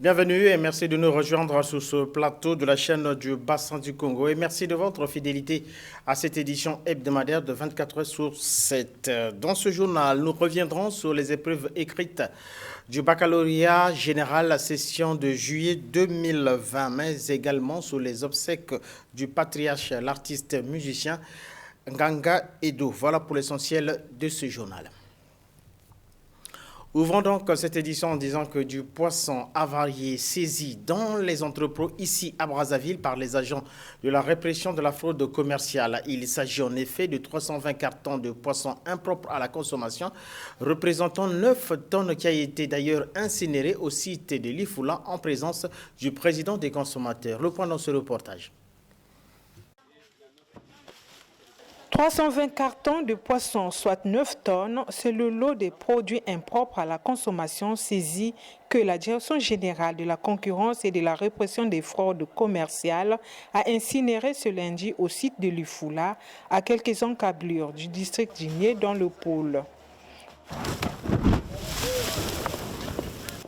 Bienvenue et merci de nous rejoindre sur ce plateau de la chaîne du Bassin du Congo et merci de votre fidélité à cette édition hebdomadaire de 24 heures sur 7. Dans ce journal, nous reviendrons sur les épreuves écrites du baccalauréat général à session de juillet 2020, mais également sur les obsèques du patriarche, l'artiste musicien Nganga Edo. Voilà pour l'essentiel de ce journal. Ouvrons donc cette édition en disant que du poisson avarié saisi dans les entrepôts ici à Brazzaville par les agents de la répression de la fraude commerciale. Il s'agit en effet de 320 cartons de poissons impropres à la consommation, représentant 9 tonnes qui a été d'ailleurs incinérées au site de Lifula en présence du président des consommateurs. Le point dans ce reportage. 320 cartons de poissons, soit 9 tonnes, c'est le lot des produits impropres à la consommation saisis que la Direction générale de la concurrence et de la répression des fraudes commerciales a incinéré ce lundi au site de Lifula, à quelques encablures du district d'Igné dans le pôle.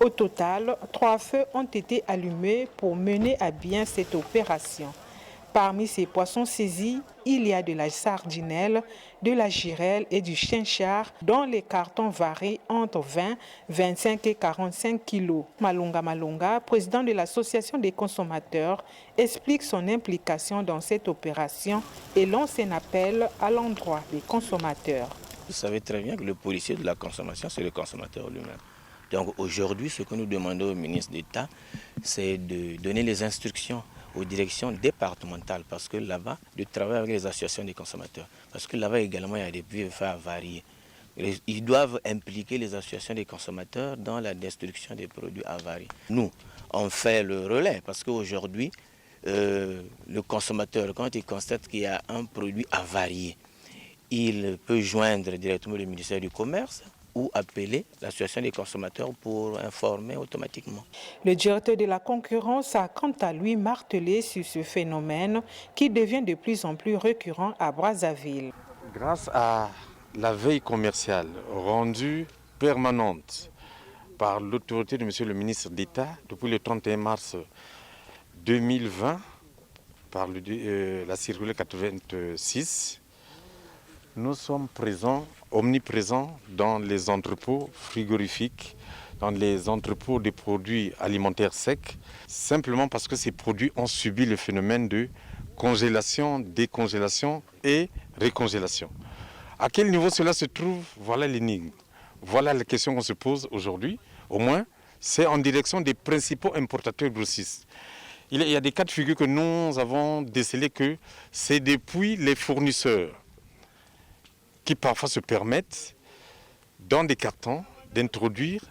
Au total, 3 feux ont été allumés pour mener à bien cette opération. Parmi ces poissons saisis, il y a de la sardinelle, de la girelle et du chinchard dont les cartons varient entre 20, 25 et 45 kilos. Malunga Malunga, président de l'association des consommateurs, explique son implication dans cette opération et lance un appel à l'endroit des consommateurs. Vous savez très bien que le policier de la consommation, c'est le consommateur lui-même. Donc aujourd'hui, ce que nous demandons au ministre d'État, c'est de donner les instructions aux directions départementales, parce que là-bas, de travailler avec les associations des consommateurs. Parce que là-bas également, il y a des buffets avariés. Ils doivent impliquer les associations des consommateurs dans la destruction des produits avariés. Nous, on fait le relais, parce qu'aujourd'hui, le consommateur, quand il constate qu'il y a un produit avarié, il peut joindre directement le ministère du Commerce ou appeler l'association des consommateurs pour informer automatiquement. Le directeur de la concurrence a quant à lui martelé sur ce phénomène qui devient de plus en plus récurrent à Brazzaville. Grâce à la veille commerciale rendue permanente par l'autorité de M. le ministre d'État depuis le 31 mars 2020, par la circulaire 86, nous sommes omniprésents dans les entrepôts frigorifiques, dans les entrepôts de produits alimentaires secs, simplement parce que ces produits ont subi le phénomène de congélation, décongélation et récongélation. À quel niveau cela se trouve? Voilà l'énigme. Voilà la question qu'on se pose aujourd'hui. Au moins, c'est en direction des principaux importateurs grossistes. Il y a des cas de figure que nous avons décelés que c'est depuis les fournisseurs qui parfois se permettent, dans des cartons, d'introduire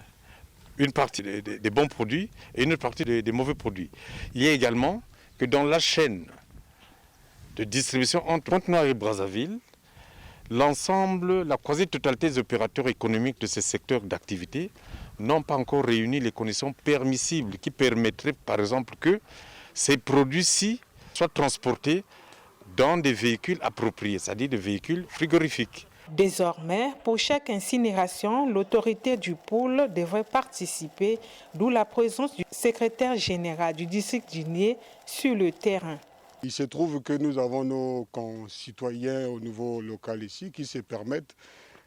une partie des bons produits et une autre partie des mauvais produits. Il y a également que dans la chaîne de distribution entre Pointe-Noire et Brazzaville, l'ensemble, la quasi-totalité des opérateurs économiques de ces secteurs d'activité n'ont pas encore réuni les conditions permissibles qui permettraient, par exemple, que ces produits-ci soient transportés dans des véhicules appropriés, c'est-à-dire des véhicules frigorifiques. Désormais, pour chaque incinération, l'autorité du pôle devrait participer, d'où la présence du secrétaire général du district d'Igné sur le terrain. Il se trouve que nous avons nos concitoyens au niveau local ici qui se permettent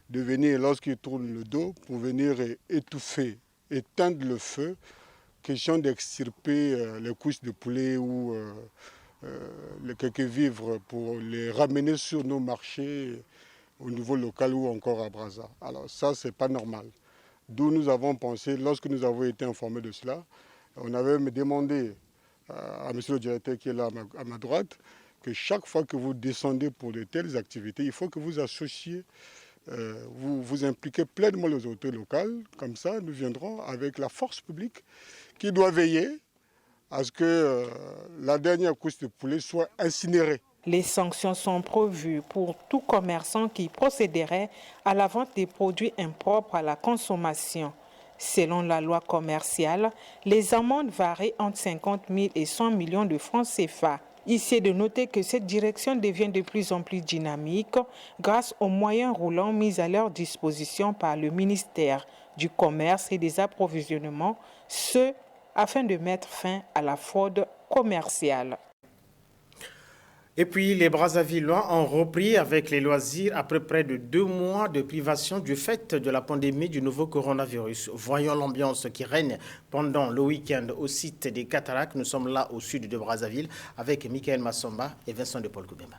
de venir, lorsqu'ils tournent le dos, pour venir étouffer, éteindre le feu, question d'extirper les couches de poulet ou les quelques vivres pour les ramener sur nos marchés au niveau local ou encore à Brazza. Alors ça, c'est pas normal. D'où nous avons pensé, lorsque nous avons été informés de cela, on avait demandé à monsieur le directeur qui est là à ma droite, que chaque fois que vous descendez pour de telles activités, il faut que vous associez, vous impliquez pleinement les autorités locales. Comme ça, nous viendrons avec la force publique qui doit veiller à ce que la dernière couche de poulet soit incinérée. Les sanctions sont prévues pour tout commerçant qui procéderait à la vente des produits impropres à la consommation. Selon la loi commerciale, les amendes varient entre 50 000 et 100 millions de francs CFA. Ici est de noter que cette direction devient de plus en plus dynamique grâce aux moyens roulants mis à leur disposition par le ministère du Commerce et des Approvisionnements, ce afin de mettre fin à la fraude commerciale. Et puis, les Brazzavillois ont repris avec les loisirs après près de 2 mois de privation du fait de la pandémie du nouveau coronavirus. Voyons l'ambiance qui règne pendant le week-end au site des Cataractes. Nous sommes là au sud de Brazzaville avec Michael Massomba et Vincent de Paul Koubemba.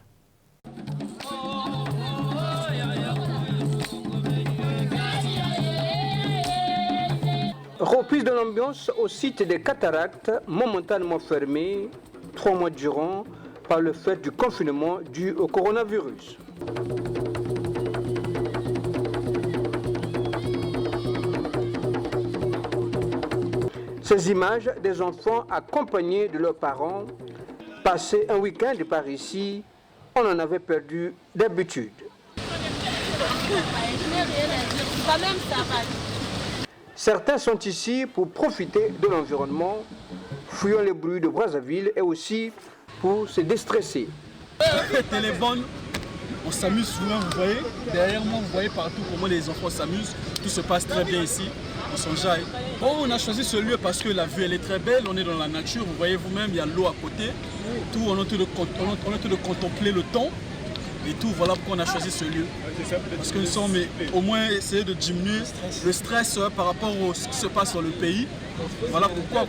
Reprise de l'ambiance au site des Cataractes, momentanément fermé 3 mois durant par le fait du confinement dû au coronavirus. Ces images des enfants accompagnés de leurs parents passer un week-end par ici, on en avait perdu d'habitude. Certains sont ici pour profiter de l'environnement, fuyant les bruits de Brazzaville et aussi pour se déstresser. La fête elle est bonne, on s'amuse souvent, vous voyez. Derrière moi, vous voyez partout comment les enfants s'amusent. Tout se passe très bien ici, on s'enjaille. Bon, on a choisi ce lieu parce que la vue elle est très belle, on est dans la nature, vous voyez vous-même, il y a l'eau à côté. Tout, on est en train de contempler le temps. Et tout, voilà pourquoi on a choisi ce lieu. Parce que nous sommes au moins essayer de diminuer le stress par rapport à ce qui se passe dans le pays. Voilà pourquoi.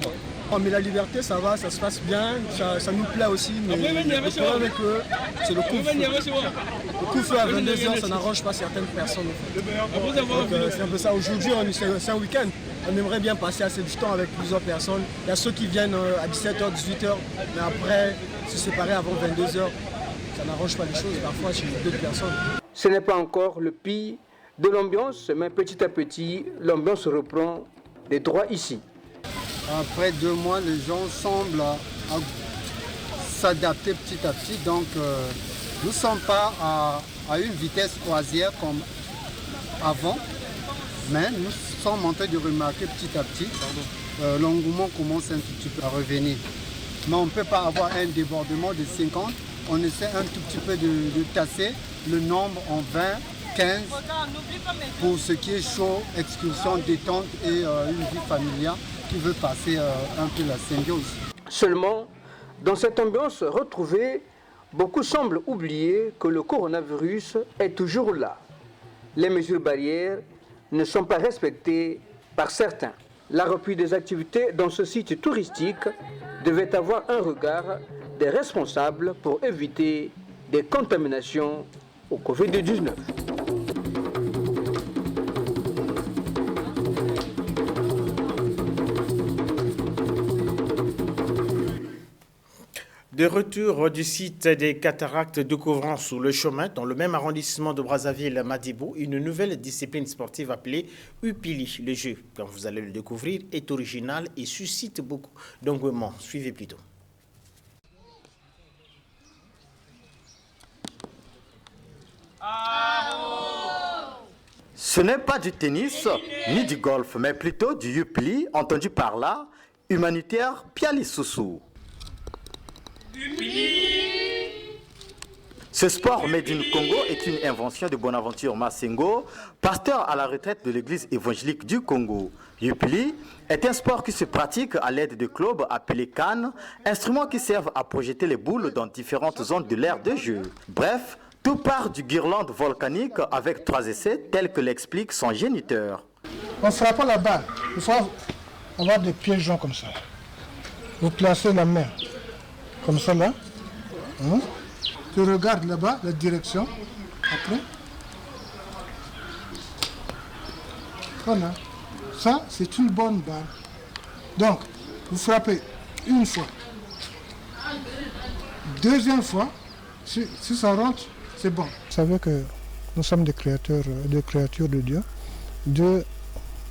Oh, mais la liberté, ça va, ça se passe bien, ça nous plaît aussi. Mais le problème est que c'est le couvre-feu. Le couvre-feu à 22h, ça n'arrange pas certaines personnes. C'est un peu ça. Aujourd'hui, c'est un week-end. On aimerait bien passer assez du temps avec plusieurs personnes. Il y a ceux qui viennent à 17h, 18h, mais après se séparer avant 22h. Ça n'arrange pas les choses, parfois chez d'autres personnes. Ce n'est pas encore le pire de l'ambiance, mais petit à petit, l'ambiance reprend des droits ici. Après 2 mois, les gens semblent s'adapter petit à petit. Donc, nous ne sommes pas à une vitesse croisière comme avant, mais nous sommes en train de remarquer petit à petit l'engouement commence un tout petit peu à revenir. Mais on ne peut pas avoir un débordement de 50. On essaie un tout petit peu de tasser le nombre en 20, 15 pour ce qui est chaud, excursion, détente et une vie familiale qui veut passer un peu la symbiose. Seulement, dans cette ambiance retrouvée, beaucoup semblent oublier que le coronavirus est toujours là. Les mesures barrières ne sont pas respectées par certains. La reprise des activités dans ce site touristique devait avoir un regard des responsables pour éviter des contaminations au Covid-19. De retour du site des Cataractes, découvrant sur le chemin, dans le même arrondissement de Brazzaville-Madibou, une nouvelle discipline sportive appelée Upili. Le jeu, comme vous allez le découvrir, est original et suscite beaucoup d'engouement. Suivez plutôt. Ce n'est pas du tennis ni du golf, mais plutôt du Upili, entendu par là, humanitaire Piali Soussou. Ce sport made in Congo est une invention de Bonaventure Massengo, pasteur à la retraite de l'église évangélique du Congo. Upili est un sport qui se pratique à l'aide de clubs appelés cannes, instruments qui servent à projeter les boules dans différentes zones de l'aire de jeu. Bref, tout part du guirlande volcanique avec 3 essais tels que l'explique son géniteur. On ne fera pas la balle, il faut avoir des pieds joints comme ça. Vous placez la main comme ça là. Tu regardes là-bas la direction. Après. Voilà. Ça, c'est une bonne balle. Donc, vous frappez une fois. Deuxième fois, si ça rentre, c'est bon. Vous savez que nous sommes des créatures de Dieu. Dieu,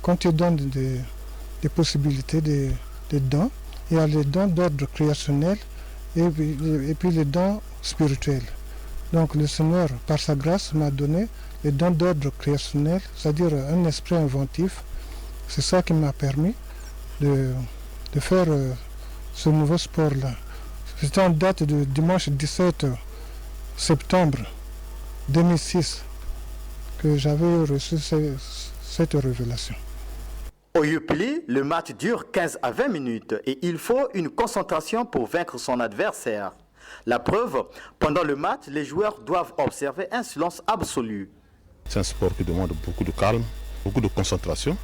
quand il donne des possibilités, des dons, il y a les dons d'ordre créationnel et puis les dons spirituels. Donc le Seigneur, par sa grâce, m'a donné les dons d'ordre créationnel, c'est-à-dire un esprit inventif. C'est ça qui m'a permis de faire ce nouveau sport-là. C'était en date de dimanche 17 septembre 2006 que j'avais reçu cette révélation. Au Yupli, le match dure 15 à 20 minutes et il faut une concentration pour vaincre son adversaire. La preuve, pendant le match, les joueurs doivent observer un silence absolu. C'est un sport qui demande beaucoup de calme, beaucoup de concentration.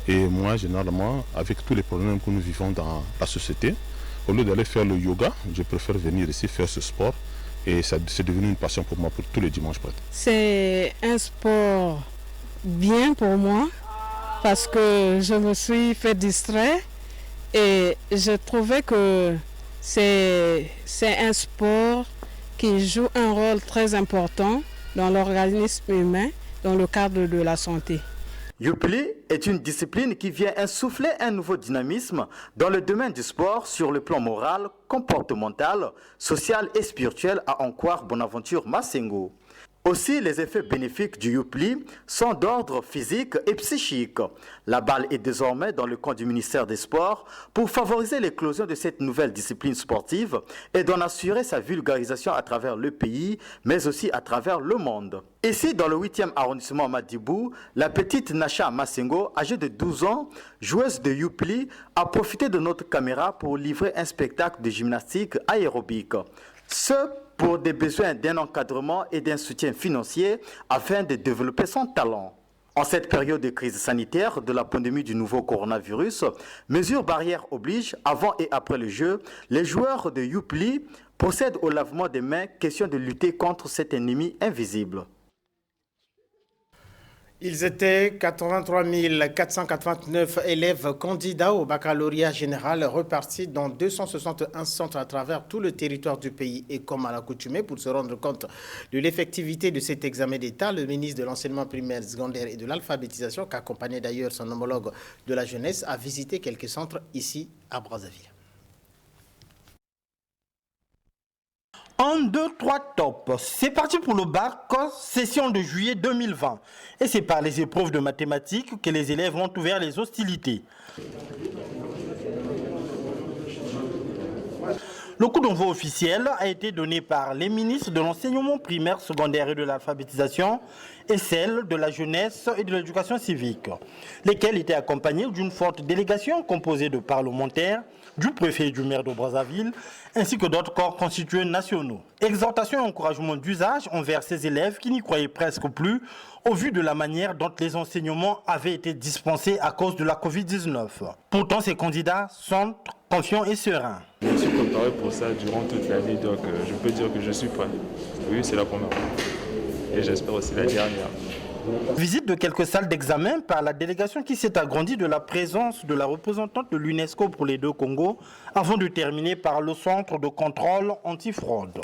Et moi, généralement, avec tous les problèmes que nous vivons dans la société, au lieu d'aller faire le yoga, je préfère venir ici faire ce sport. Et c'est devenu une passion pour moi pour tous les dimanches. C'est un sport bien pour moi parce que je me suis fait distraire et je trouvais que c'est un sport qui joue un rôle très important dans l'organisme humain, dans le cadre de la santé. Yupli est une discipline qui vient insuffler un nouveau dynamisme dans le domaine du sport sur le plan moral, comportemental, social et spirituel, à en croire Bonaventure Masengo. Aussi, les effets bénéfiques du Yupli sont d'ordre physique et psychique. La balle est désormais dans le camp du ministère des Sports pour favoriser l'éclosion de cette nouvelle discipline sportive et d'en assurer sa vulgarisation à travers le pays, mais aussi à travers le monde. Ici, dans le 8e arrondissement Madibou, la petite Nasha Masengo, âgée de 12 ans, joueuse de Yupli, a profité de notre caméra pour livrer un spectacle de gymnastique aérobique. Ce pour des besoins d'un encadrement et d'un soutien financier afin de développer son talent. En cette période de crise sanitaire de la pandémie du nouveau coronavirus, mesures barrières obligent, avant et après le jeu, les joueurs de Yupli procèdent au lavement des mains, question de lutter contre cet ennemi invisible. Ils étaient 83 489 élèves candidats au baccalauréat général repartis dans 261 centres à travers tout le territoire du pays. Et comme à l'accoutumée, pour se rendre compte de l'effectivité de cet examen d'État, le ministre de l'enseignement primaire, secondaire et de l'alphabétisation, qui accompagnait d'ailleurs son homologue de la jeunesse, a visité quelques centres ici à Brazzaville. 1, 2, 3, top. C'est parti pour le bac, session de juillet 2020. Et c'est par les épreuves de mathématiques que les élèves ont ouvert les hostilités. Le coup d'envoi officiel a été donné par les ministres de l'enseignement primaire, secondaire et de l'alphabétisation et celle de la jeunesse et de l'éducation civique, lesquels étaient accompagnés d'une forte délégation composée de parlementaires, du préfet et du maire de Brazzaville, ainsi que d'autres corps constitués nationaux. Exhortation et encouragement d'usage envers ces élèves qui n'y croyaient presque plus au vu de la manière dont les enseignements avaient été dispensés à cause de la Covid-19. Pourtant, ces candidats sont confiants et sereins. Je me suis préparé pour ça durant toute l'année, donc je peux dire que je suis prêt. Oui, c'est la première fois. Et j'espère aussi la dernière. Visite de quelques salles d'examen par la délégation qui s'est agrandie de la présence de la représentante de l'UNESCO pour les deux Congos avant de terminer par le centre de contrôle antifraude.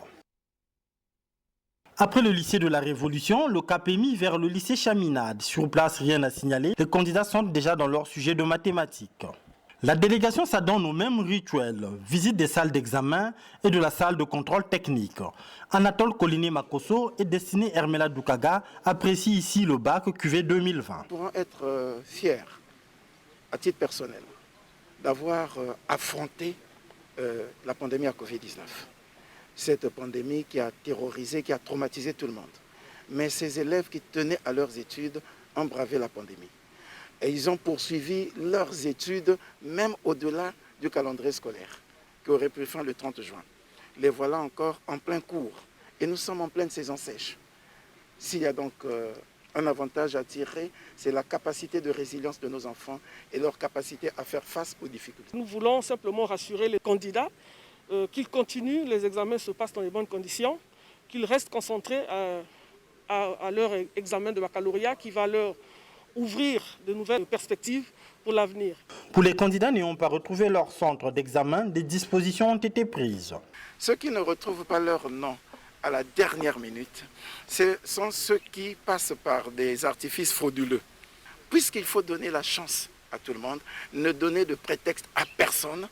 Après le lycée de la Révolution, le cap est mis vers le lycée Chaminade. Sur place, rien à signaler. Les candidats sont déjà dans leur sujet de mathématiques. La délégation s'adonne au même rituel, visite des salles d'examen et de la salle de contrôle technique. Anatole Koliné-Makosso et Destiné Hermela Doukaga apprécient ici le bac QV 2020. Nous pourrons être fiers, à titre personnel, d'avoir affronté la pandémie à Covid-19. Cette pandémie qui a terrorisé, qui a traumatisé tout le monde. Mais ces élèves qui tenaient à leurs études ont bravé la pandémie. Et ils ont poursuivi leurs études même au-delà du calendrier scolaire, qui aurait pu faire le 30 juin. Les voilà encore en plein cours. Et nous sommes en pleine saison sèche. S'il y a donc un avantage à tirer, c'est la capacité de résilience de nos enfants et leur capacité à faire face aux difficultés. Nous voulons simplement rassurer les candidats qu'ils continuent, les examens se passent dans les bonnes conditions, qu'ils restent concentrés à leur examen de baccalauréat qui va leur ouvrir de nouvelles perspectives pour l'avenir. Pour les candidats n'ayant pas retrouvé leur centre d'examen, des dispositions ont été prises. Ceux qui ne retrouvent pas leur nom à la dernière minute, ce sont ceux qui passent par des artifices frauduleux. Puisqu'il faut donner la chance à tout le monde, ne donner de prétexte à personne,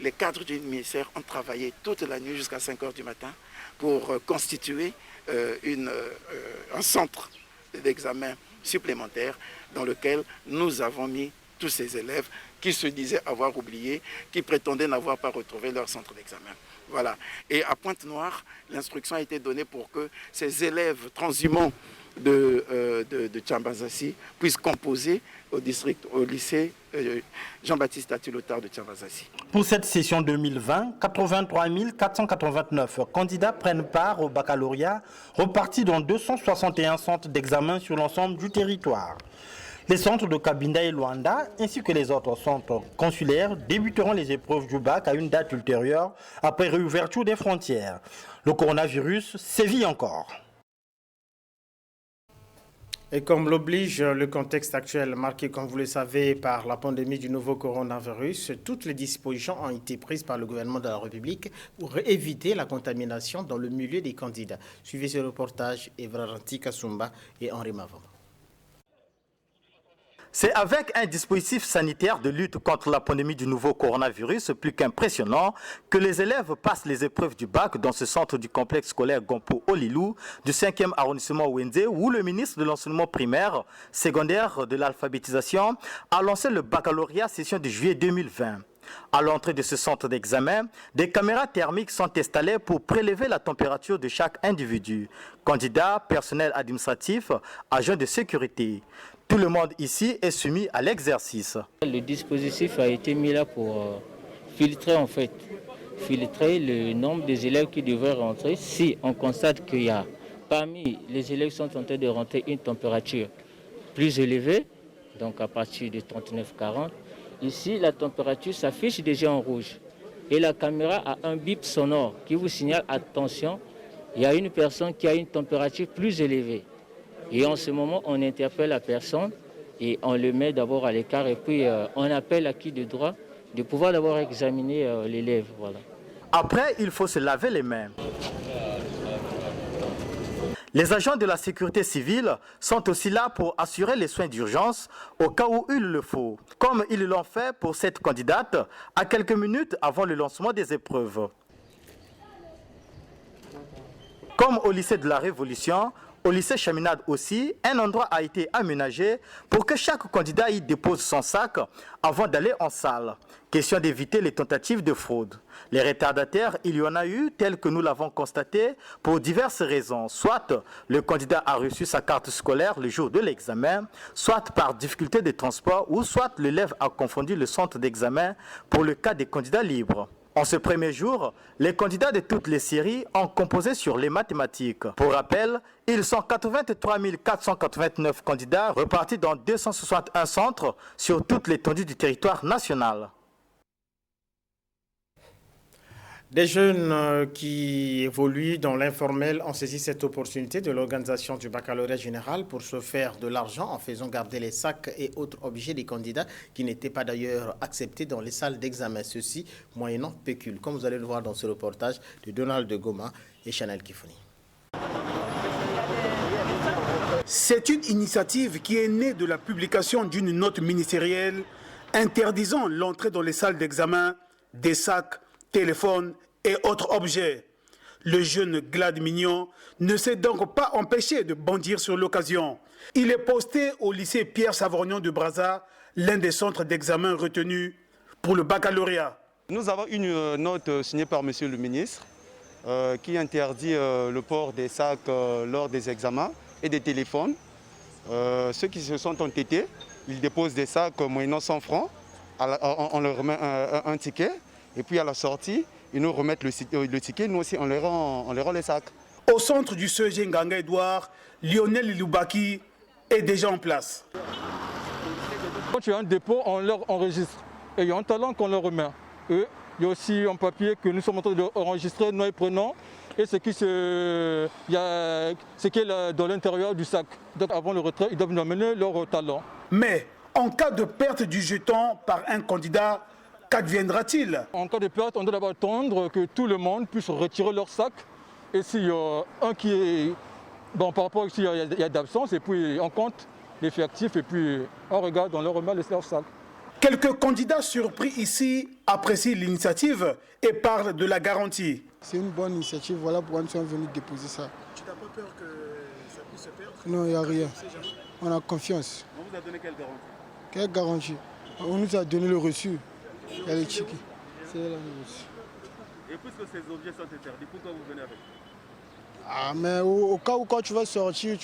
les cadres du ministère ont travaillé toute la nuit jusqu'à 5 h du matin pour constituer un centre d'examen supplémentaire dans lequel nous avons mis tous ces élèves qui se disaient avoir oublié, qui prétendaient n'avoir pas retrouvé leur centre d'examen. Voilà. Et à Pointe-Noire, l'instruction a été donnée pour que ces élèves transhumants de Tchambazassi puisse composer au lycée Jean-Baptiste Atilotard de Tchambazassi. Pour cette session 2020, 83 489 candidats prennent part au baccalauréat, repartis dans 261 centres d'examen sur l'ensemble du territoire. Les centres de Cabinda et Luanda, ainsi que les autres centres consulaires, débuteront les épreuves du bac à une date ultérieure, après réouverture des frontières. Le coronavirus sévit encore. Et comme l'oblige le contexte actuel marqué, comme vous le savez, par la pandémie du nouveau coronavirus, toutes les dispositions ont été prises par le gouvernement de la République pour éviter la contamination dans le milieu des candidats. Suivez ce reportage, Evra Ranti Kasumba et Henri Mavamba. C'est avec un dispositif sanitaire de lutte contre la pandémie du nouveau coronavirus plus qu'impressionnant que les élèves passent les épreuves du bac dans ce centre du complexe scolaire Gompo Olilou du 5e arrondissement Wende, où le ministre de l'enseignement primaire, secondaire, de l'alphabétisation a lancé le baccalauréat session de juillet 2020. À l'entrée de ce centre d'examen, des caméras thermiques sont installées pour prélever la température de chaque individu. Candidats, personnel administratif, agents de sécurité. Tout le monde ici est soumis à l'exercice. Le dispositif a été mis là pour filtrer le nombre des élèves qui devraient rentrer. Si on constate qu'il y a parmi les élèves qui sont en train de rentrer une température plus élevée, donc à partir de 39-40, ici la température s'affiche déjà en rouge. Et la caméra a un bip sonore qui vous signale, attention, il y a une personne qui a une température plus élevée. Et en ce moment, on interpelle la personne et on le met d'abord à l'écart et puis on appelle à qui de droit de pouvoir d'abord examiner l'élève. Voilà. Après, il faut se laver les mains. Les agents de la sécurité civile sont aussi là pour assurer les soins d'urgence au cas où il le faut, comme ils l'ont fait pour cette candidate à quelques minutes avant le lancement des épreuves. Comme au lycée de la Révolution, au lycée Chaminade aussi, un endroit a été aménagé pour que chaque candidat y dépose son sac avant d'aller en salle. Question d'éviter les tentatives de fraude. Les retardataires, il y en a eu, tels que nous l'avons constaté, pour diverses raisons. Soit le candidat a reçu sa carte scolaire le jour de l'examen, soit par difficulté de transport, ou soit l'élève a confondu le centre d'examen pour le cas des candidats libres. En ce premier jour, les candidats de toutes les séries ont composé sur les mathématiques. Pour rappel, ils sont 83 489 candidats repartis dans 261 centres sur toute l'étendue du territoire national. Des jeunes qui évoluent dans l'informel ont saisi cette opportunité de l'organisation du baccalauréat général pour se faire de l'argent en faisant garder les sacs et autres objets des candidats qui n'étaient pas d'ailleurs acceptés dans les salles d'examen. Ceci moyennant pécule, comme vous allez le voir dans ce reportage de Donald de Goma et Chanel Kifoni. C'est une initiative qui est née de la publication d'une note ministérielle interdisant l'entrée dans les salles d'examen des sacs, téléphones et autres objets. Le jeune Glad Mignon ne s'est donc pas empêché de bondir sur l'occasion. Il est posté au lycée Pierre Savorgnan de Brazza, l'un des centres d'examen retenus pour le baccalauréat. Nous avons une note signée par Monsieur le ministre qui interdit le port des sacs lors des examens et des téléphones. Ceux qui se sont entêtés, ils déposent des sacs moyennant 100 francs, on leur remet un ticket. Et puis à la sortie, ils nous remettent le ticket, nous aussi on leur rend les sacs. Au centre du CEG Nganga Edouard, Lionel Iloubaki est déjà en place. Quand tu as un dépôt, on leur enregistre. Et il y a un talent qu'on leur remet. Et il y a aussi un papier que nous sommes en train d'enregistrer, nous et prénoms, et ce qui est dans l'intérieur du sac. Donc avant le retrait, ils doivent nous amener leur talent. Mais en cas de perte du jeton par un candidat, qu'adviendra-t-il? En cas de perte, on doit d'abord attendre que tout le monde puisse retirer leur sac. Et s'il y a un qui est... Bon, par rapport à s'il y a d'absence, et puis on compte l'effectif, et puis on regarde, on leur remet leur sac. Quelques candidats surpris ici apprécient l'initiative et parlent de la garantie. C'est une bonne initiative, voilà pourquoi nous sommes venus déposer ça. Tu n'as pas peur que ça puisse se perdre? Non, il n'y a rien. On a confiance. On vous a donné quelle garantie? Quelle garantie? On nous a donné le reçu. Il y a les tickets. C'est là le reçu. Et puisque ces objets sont interdits, pourquoi vous venez avec? Ah, mais au cas où quand tu vas sortir,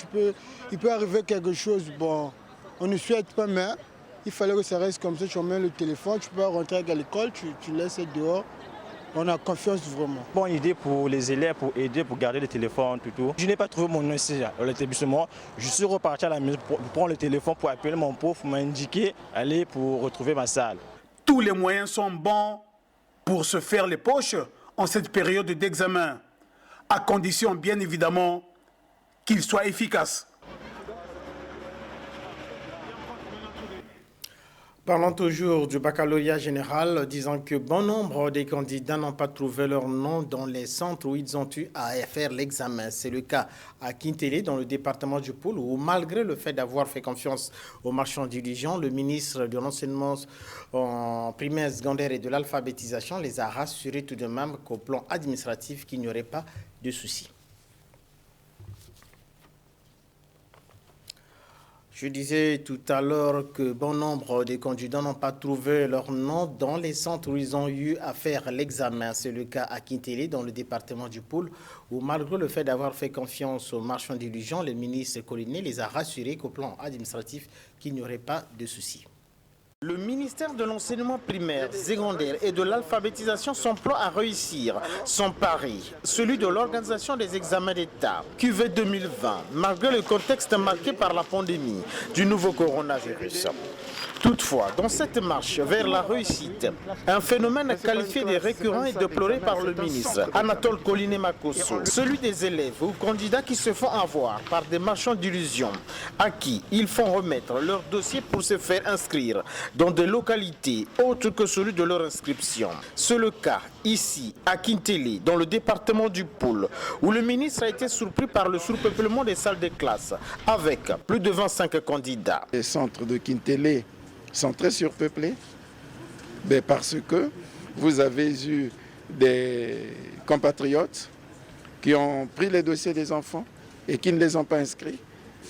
il peut arriver quelque chose. Bon, on ne souhaite pas, mais il fallait que ça reste comme ça. Tu emmènes le téléphone, tu peux rentrer à l'école, tu laisses dehors. On a confiance vraiment. Bonne idée pour les élèves, pour aider, pour garder le téléphone, tout. Je n'ai pas trouvé mon nom ici à l'établissement. Je suis reparti à la maison pour prendre le téléphone, pour appeler mon prof, pour m'indiquer, aller pour retrouver ma salle. Tous les moyens sont bons pour se faire les poches en cette période d'examen, à condition bien évidemment qu'ils soient efficaces. Parlons toujours du baccalauréat général, disant que bon nombre des candidats n'ont pas trouvé leur nom dans les centres où ils ont eu à faire l'examen. C'est le cas à Kintélé, dans le département du Poul, où malgré le fait d'avoir fait confiance aux marchands d'illusions, le ministre de l'enseignement en primaire, secondaire et de l'alphabétisation les a rassurés tout de même qu'au plan administratif, qu'il n'y aurait pas de soucis. Je disais tout à l'heure que bon nombre des candidats n'ont pas trouvé leur nom dans les centres où ils ont eu à faire l'examen. C'est le cas à Kintélé, dans le département du Poul, où malgré le fait d'avoir fait confiance aux marchands d'illusions, le ministre Collinet les a rassurés qu'au plan administratif, qu'il n'y aurait pas de soucis. Le ministère de l'enseignement primaire, secondaire et de l'alphabétisation s'emploie à réussir son pari, celui de l'organisation des examens d'État, QV 2020, malgré le contexte marqué par la pandémie du nouveau coronavirus. Toutefois, dans cette marche vers la réussite, un phénomène qualifié de récurrent et déploré par le ministre Anatole Collinet Makosso, celui des élèves ou candidats qui se font avoir par des marchands d'illusions, à qui ils font remettre leur dossier pour se faire inscrire dans des localités autres que celui de leur inscription. C'est le cas ici, à Kintélé, dans le département du Poul, où le ministre a été surpris par le surpeuplement des salles de classe, avec plus de 25 candidats. Les centres de Kintélé sont très surpeuplés, parce que vous avez eu des compatriotes qui ont pris les dossiers des enfants et qui ne les ont pas inscrits.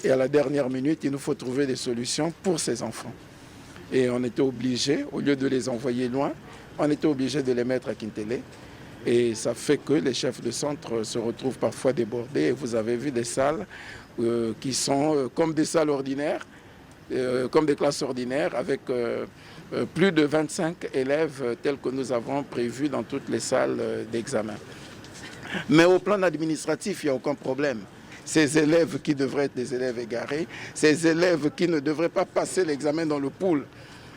Et à la dernière minute, il nous faut trouver des solutions pour ces enfants. Et on était obligé, au lieu de les envoyer loin, on était obligé de les mettre à Kintélé. Et ça fait que les chefs de centre se retrouvent parfois débordés. Et vous avez vu des salles qui sont comme des salles ordinaires, comme des classes ordinaires, avec plus de 25 élèves tels que nous avons prévu dans toutes les salles d'examen. Mais au plan administratif, il n'y a aucun problème. Ces élèves qui devraient être des élèves égarés, ces élèves qui ne devraient pas passer l'examen dans le pool,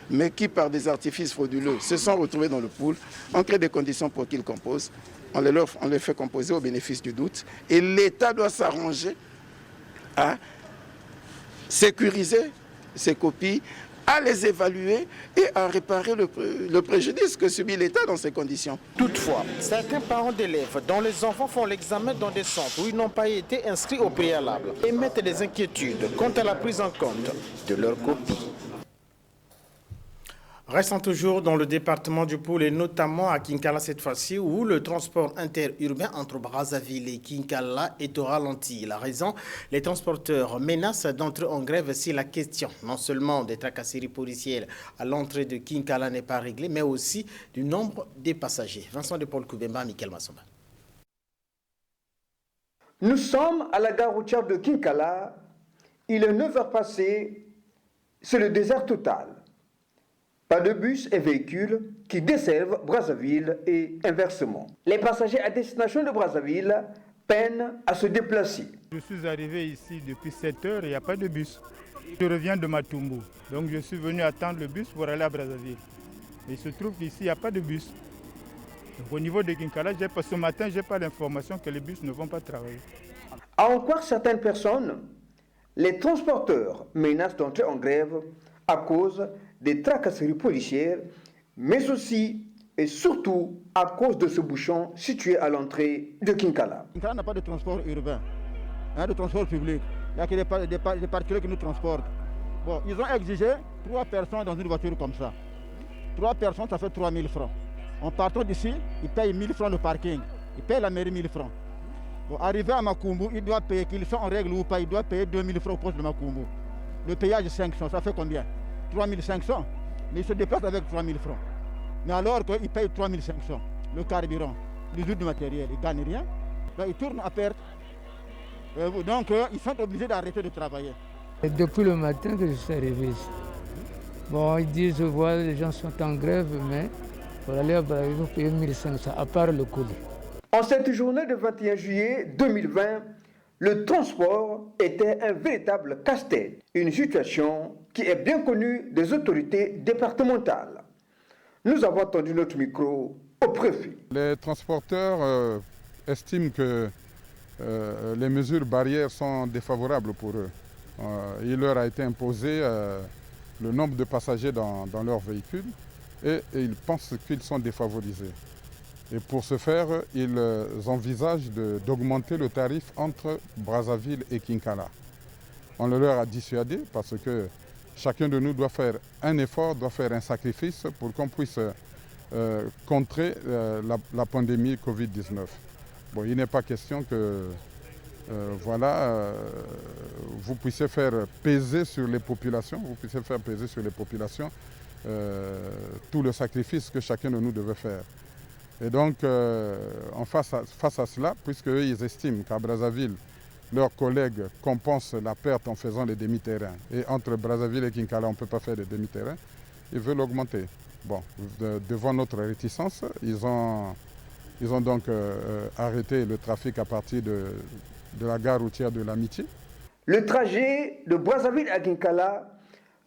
mais qui, par des artifices frauduleux, se sont retrouvés dans le pool, on crée des conditions pour qu'ils composent, on les fait composer au bénéfice du doute, et l'État doit s'arranger à sécuriser ces copies, à les évaluer et à réparer le préjudice que subit l'État dans ces conditions. Toutefois, certains parents d'élèves dont les enfants font l'examen dans des centres où ils n'ont pas été inscrits au préalable émettent des inquiétudes quant à la prise en compte de leurs copies. Restons toujours dans le département du Poul et notamment à Kinkala cette fois-ci où le transport interurbain entre Brazzaville et Kinkala est au ralenti. La raison, les transporteurs menacent d'entrer en grève si la question non seulement des tracasseries policières à l'entrée de Kinkala n'est pas réglée, mais aussi du nombre des passagers. Vincent de Paul Koubemba, Michael Massomba. Nous sommes à la gare routière de Kinkala. Il est 9h passées. C'est le désert total. Pas de bus et véhicules qui desservent Brazzaville et inversement. Les passagers à destination de Brazzaville peinent à se déplacer. Je suis arrivé ici depuis 7 heures et il n'y a pas de bus. Je reviens de Matumbo, donc je suis venu attendre le bus pour aller à Brazzaville. Il se trouve qu'ici, il n'y a pas de bus. Donc, au niveau de Kinkala, ce matin, je n'ai pas l'information que les bus ne vont pas travailler. À en croire certaines personnes, les transporteurs menacent d'entrer en grève à cause des tracasseries policières, mais aussi et surtout à cause de ce bouchon situé à l'entrée de Kinkala. Kinkala n'a pas de transport urbain, de transport public. Il n'y a que des particuliers qui nous transportent. Bon, ils ont exigé 3 personnes dans une voiture comme ça. 3 personnes, ça fait 3 000 francs. En partant d'ici, ils payent 1 000 francs le parking. Ils payent la mairie 1 000 francs. Bon, arrivé à Makumbu, il doit payer, qu'ils sont en règle ou pas, il doit payer 2 000 francs au poste de Makumbu. Le payage 500, ça fait combien? 3 500, mais il se déplace avec 3 000 francs. Mais alors qu'il paye 3 500, le carburant, les outils de matériel, il ne gagne rien. Donc il tourne à perte. Donc ils sont obligés d'arrêter de travailler. Et depuis le matin que je suis arrivé ici. Bon, ils disent, je vois, les gens sont en grève, mais pour aller à Brazzaville, il faut payer 1500, à part le colis. En cette journée de 21 juillet 2020, le transport était un véritable casse-tête, une situation qui est bien connue des autorités départementales. Nous avons tendu notre micro au préfet. Les transporteurs estiment que les mesures barrières sont défavorables pour eux. Il leur a été imposé le nombre de passagers dans leurs véhicules et ils pensent qu'ils sont défavorisés. Et pour ce faire, ils envisagent d'augmenter le tarif entre Brazzaville et Kinkala. On le leur a dissuadé parce que chacun de nous doit faire un effort, doit faire un sacrifice pour qu'on puisse contrer la pandémie Covid-19. Bon, il n'est pas question que vous puissiez faire peser sur les populations, tout le sacrifice que chacun de nous devait faire. Et donc, face à cela, puisqu'ils estiment qu'à Brazzaville, leurs collègues compensent la perte en faisant les demi-terrains, et entre Brazzaville et Kinkala, on ne peut pas faire des demi-terrains, ils veulent augmenter. Bon, devant notre réticence, ils ont donc arrêté le trafic à partir de la gare routière de l'Amitié. Le trajet de Brazzaville à Kinkala,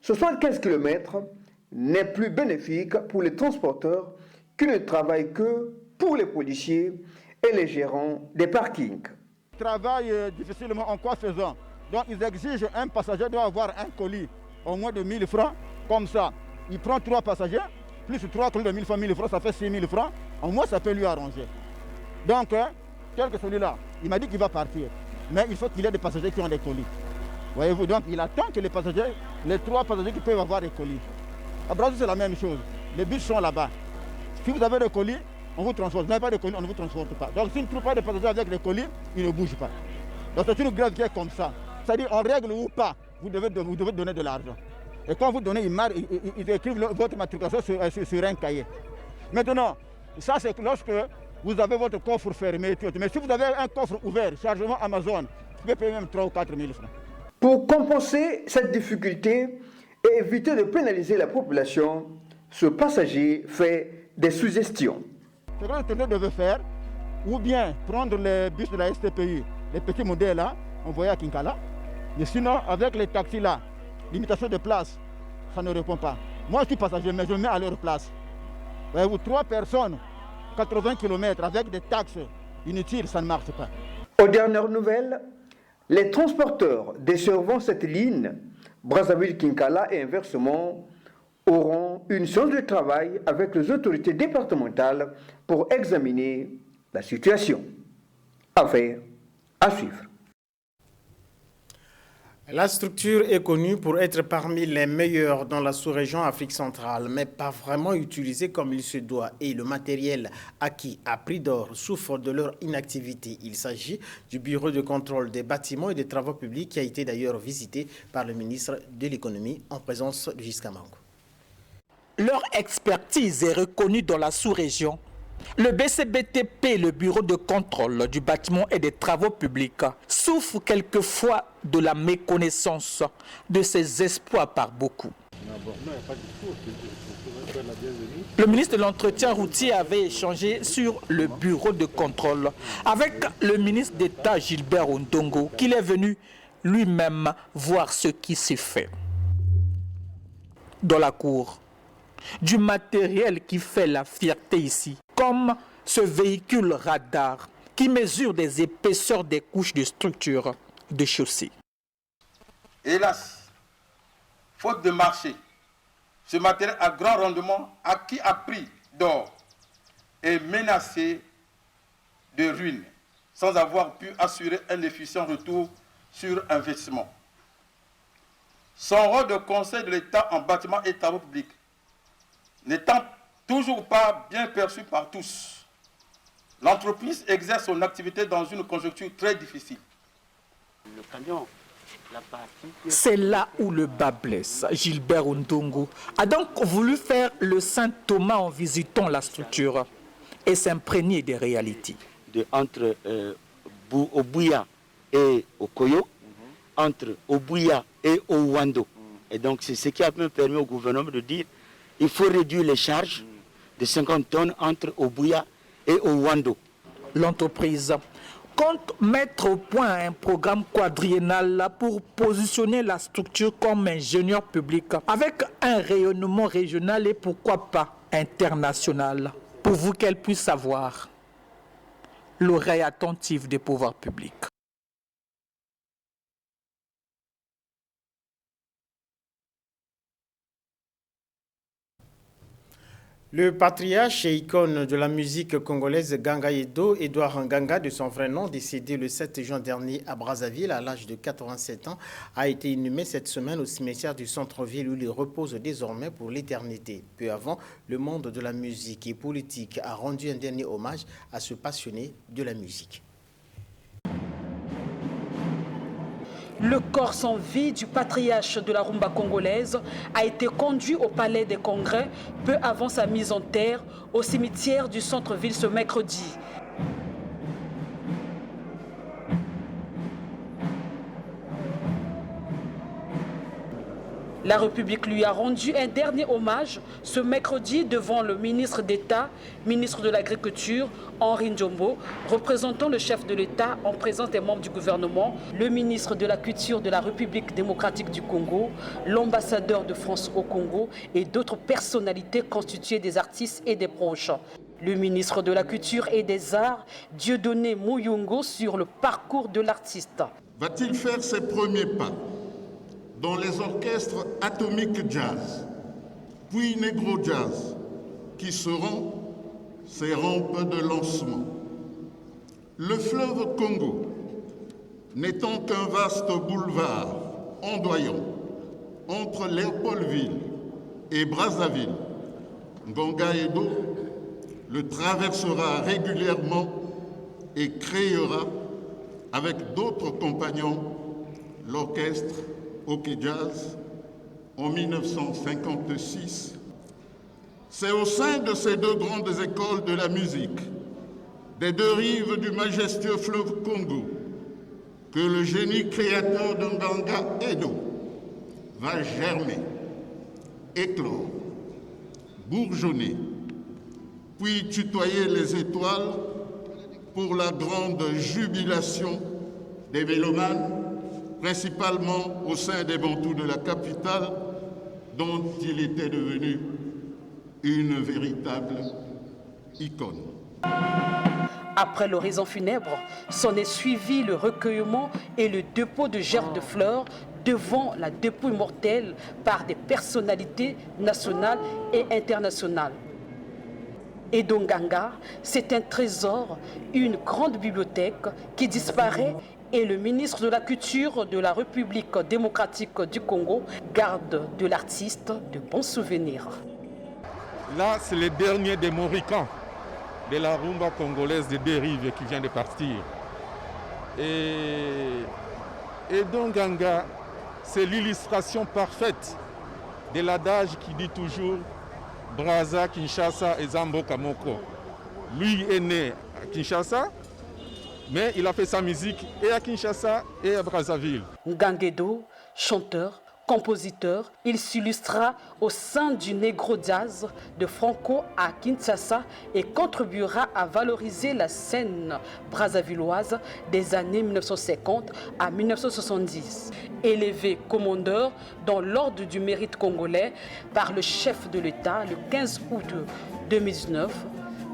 75 km, n'est plus bénéfique pour les transporteurs qui ne travaillent que pour les policiers et les gérants des parkings. Ils travaillent difficilement en quoi faisant. Donc ils exigent un passager doit avoir un colis au moins de 1000 francs. Comme ça, il prend 3 passagers, plus 3 colis de 1000 francs, ça fait 6000 francs. Au moins ça peut lui arranger. Donc, tel que celui-là, il m'a dit qu'il va partir. Mais il faut qu'il ait des passagers qui ont des colis. Voyez-vous, donc il attend que les 3 passagers qui peuvent avoir des colis. À Brazzaville, c'est la même chose. Les bus sont là-bas. Si vous avez des colis, on vous transporte. Vous n'avez pas de colis, on ne vous transporte pas. Donc si ne trouve pas de passagers avec des colis, ils ne bougent pas. Donc c'est une grève qui est comme ça. C'est-à-dire, on règle ou pas, vous devez donner de l'argent. Et quand vous donnez, ils écrivent votre matriculation sur un cahier. Maintenant, ça c'est lorsque vous avez votre coffre fermé. Mais si vous avez un coffre ouvert, chargement Amazon, vous pouvez payer même 3 ou 4 000 francs. Pour compenser cette difficulté et éviter de pénaliser la population, ce passager fait des suggestions. Ce que l'autorité devait faire, ou bien prendre les bus de la STPI, les petits modèles là, envoyer à Kinkala. Mais sinon, avec les taxis là, limitation de place, ça ne répond pas. Moi, je suis passager, mais je mets à leur place. Voyez-vous, 3 personnes, 80 km avec des taxes inutiles, ça ne marche pas. Aux dernières nouvelles, les transporteurs desservant cette ligne, Brazzaville-Kinkala et inversement, auront une séance de travail avec les autorités départementales pour examiner la situation. Affaire à suivre. La structure est connue pour être parmi les meilleures dans la sous-région Afrique centrale, mais pas vraiment utilisée comme il se doit. Et le matériel acquis à prix d'or souffre de leur inactivité. Il s'agit du Bureau de contrôle des bâtiments et des travaux publics qui a été d'ailleurs visité par le ministre de l'économie en présence de Giscard Mango. Leur expertise est reconnue dans la sous-région. Le BCBTP, le Bureau de contrôle du bâtiment et des travaux publics, souffre quelquefois de la méconnaissance de ses espoirs par beaucoup. Le ministre de l'Entretien routier avait échangé sur le Bureau de contrôle avec le ministre d'État Gilbert Ondongo, qu'il est venu lui-même voir ce qui s'est fait. Dans la cour, du matériel qui fait la fierté ici, comme ce véhicule radar qui mesure des épaisseurs des couches de structure de chaussée. Hélas, faute de marché, ce matériel à grand rendement, acquis à prix d'or, est menacé de ruine, sans avoir pu assurer un efficient retour sur investissement. Son rôle de conseil de l'État en bâtiment et travaux publics n'étant toujours pas bien perçu par tous, l'entreprise exerce son activité dans une conjoncture très difficile. C'est là où le bas blesse. Gilbert Ondongo a donc voulu faire le Saint Thomas en visitant la structure et s'imprégner des réalités. Entre Obouya et au Koyo, entre Obuya et Owando. Et donc c'est ce qui a permis au gouvernement de dire qu'il faut réduire les charges de 50 tonnes entre Obuya et Owando. L'entreprise compte mettre au point un programme quadriennal pour positionner la structure comme ingénieur public avec un rayonnement régional et pourquoi pas international, pourvu qu'elle puisse savoir l'oreille attentive des pouvoirs publics. Le patriarche et icône de la musique congolaise Ganga Edo, Edouard Nganga, de son vrai nom, décédé le 7 juin dernier à Brazzaville à l'âge de 87 ans, a été inhumé cette semaine au cimetière du centre-ville où il repose désormais pour l'éternité. Peu avant, le monde de la musique et politique a rendu un dernier hommage à ce passionné de la musique. Le corps sans vie du patriarche de la rumba congolaise a été conduit au palais des congrès peu avant sa mise en terre au cimetière du centre-ville ce mercredi. La République lui a rendu un dernier hommage ce mercredi devant le ministre d'État, ministre de l'Agriculture, Henri Njombo, représentant le chef de l'État en présence des membres du gouvernement, le ministre de la Culture de la République démocratique du Congo, l'ambassadeur de France au Congo et d'autres personnalités constituées des artistes et des proches. Le ministre de la Culture et des Arts, Dieudonné Mouyongo, sur le parcours de l'artiste. Va-t-il faire ses premiers pas dans les orchestres Atomic Jazz, puis Negro Jazz, qui seront ses rampes de lancement? Le fleuve Congo, n'étant qu'un vaste boulevard ondoyant entre Léopoldville et Brazzaville, Ganga Edo le traversera régulièrement et créera, avec d'autres compagnons, l'orchestre OK Jazz en 1956. C'est au sein de ces deux grandes écoles de la musique, des deux rives du majestueux fleuve Congo, que le génie créateur de Ganga Edo va germer, éclore, bourgeonner, puis tutoyer les étoiles pour la grande jubilation des mélomanes, principalement au sein des Bantous de la capitale, dont il était devenu une véritable icône. Après l'horizon funèbre, s'en est suivi le recueillement et le dépôt de gerbes de fleurs devant la dépouille mortelle par des personnalités nationales et internationales. Edo Nganga, c'est un trésor, une grande bibliothèque qui disparaît et le ministre de la Culture de la République démocratique du Congo garde de l'artiste de bons souvenirs. Là, c'est le dernier des Mohicans de la rumba congolaise de Dérive qui vient de partir. Et Edo Nganga, c'est l'illustration parfaite de l'adage qui dit toujours Brazza, Kinshasa et Zambo Kamoko. Lui est né à Kinshasa, mais il a fait sa musique et à Kinshasa et à Brazzaville. Ganga Edo, chanteur, compositeur, il s'illustra au sein du Negro Jazz de Franco à Kinshasa et contribuera à valoriser la scène brazzavilloise des années 1950 à 1970. Élevé commandeur dans l'ordre du mérite congolais par le chef de l'État le 15 août 2019,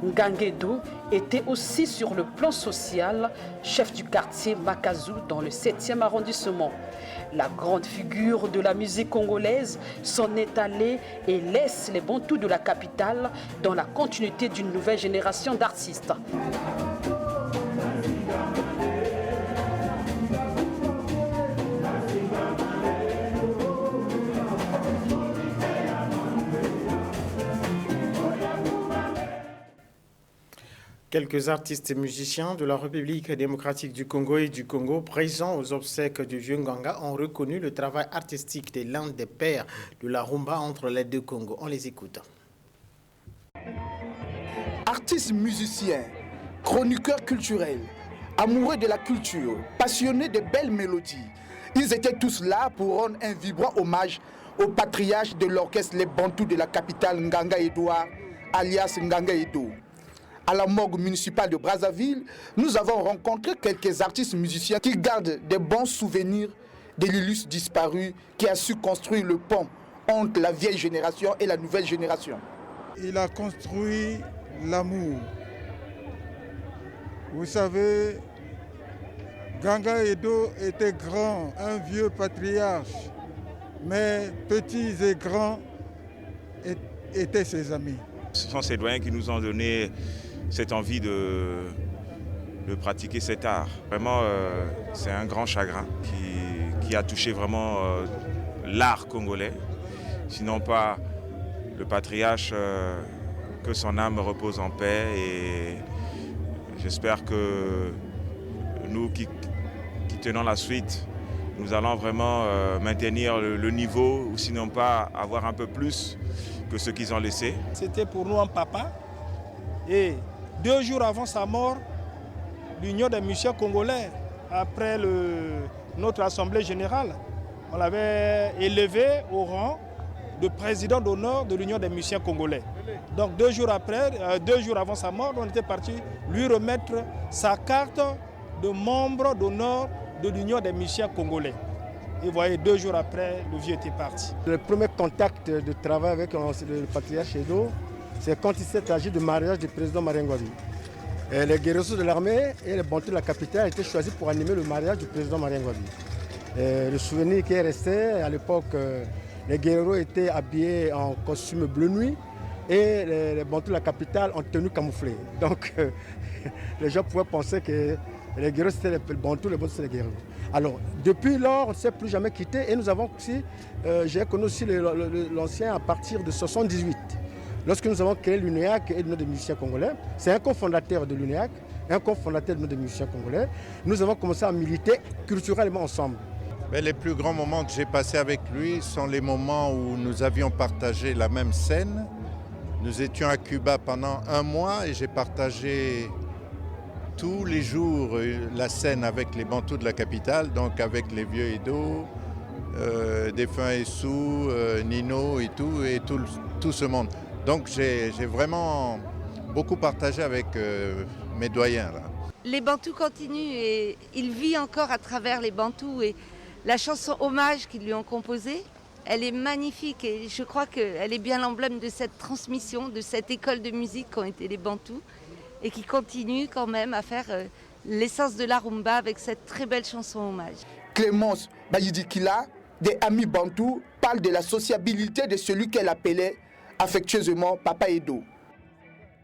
Ganga Edo était aussi sur le plan social chef du quartier Makazu dans le 7e arrondissement. La grande figure de la musique congolaise s'en est allée et laisse les Bantous de la capitale dans la continuité d'une nouvelle génération d'artistes. Quelques artistes et musiciens de la République démocratique du Congo et du Congo présents aux obsèques du vieux Nganga ont reconnu le travail artistique de l'un des pères de la rumba entre les deux Congos. On les écoute. Artistes musiciens, chroniqueurs culturels, Amoureux de la culture, passionnés de belles mélodies, ils étaient tous là pour rendre un vibrant hommage au patriarche de l'orchestre Les Bantous de la capitale Nganga Edouard, alias Nganga Edo. À la morgue municipale de Brazzaville, nous avons rencontré quelques artistes musiciens qui gardent des bons souvenirs de l'illustre disparu qui a su construire le pont entre la vieille génération et la nouvelle génération. Il a construit l'amour. Vous savez, Nganga Edo était grand, un vieux patriarche, mais petits et grands étaient ses amis. Ce sont ces doyens qui nous ont donné cette envie de pratiquer cet art. Vraiment, c'est un grand chagrin qui a touché vraiment l'art congolais. Sinon pas le patriarche, que son âme repose en paix. Et j'espère que nous qui tenons la suite, nous allons vraiment maintenir le niveau, ou sinon pas avoir un peu plus que ce qu'ils ont laissé. C'était pour nous un papa. Et 2 jours avant sa mort, l'Union des musiciens congolais, après notre assemblée générale, on l'avait élevé au rang de président d'honneur de l'Union des musiciens congolais. Donc 2 jours avant sa mort, on était parti lui remettre sa carte de membre d'honneur de l'Union des musiciens congolais. Et vous voyez, 2 jours après, le vieux était parti. Le premier contact de travail avec le patriarche Edo, c'est quand il s'est agi du mariage du président Marien Ngouabi. Les guerriers de l'armée et les Bantous de la capitale étaient choisis pour animer le mariage du président Marien Ngouabi. Le souvenir qui est resté, à l'époque, les guerriers étaient habillés en costume bleu nuit et les Bantous de la capitale en tenue camouflée. Donc les gens pouvaient penser que les guerriers c'était les Bantous, les Bantous c'était les guerriers. Alors depuis lors, on ne s'est plus jamais quitté et nous avons aussi, j'ai connu aussi l'ancien à partir de 1978. Lorsque nous avons créé l'UNEAC et l'Union des musiciens congolais, c'est un cofondateur de l'UNEAC, un cofondateur de l'Union des musiciens congolais, nous avons commencé à militer culturellement ensemble. Mais les plus grands moments que j'ai passés avec lui sont les moments où nous avions partagé la même scène. Nous étions à Cuba pendant 1 mois et j'ai partagé tous les jours la scène avec les Bantous de la capitale, donc avec les vieux Edo, défunt Essou, Nino et tout ce monde. Donc j'ai vraiment beaucoup partagé avec mes doyens. Là. Les Bantous continuent et il vit encore à travers les Bantous. Et la chanson Hommage qu'ils lui ont composée, elle est magnifique et je crois qu'elle est bien l'emblème de cette transmission, de cette école de musique qu'ont été les Bantous et qui continue quand même à faire l'essence de la rumba avec cette très belle chanson Hommage. Clémence Bayidikila, des amis Bantous, parle de la sociabilité de celui qu'elle appelait affectueusement Papa Edo.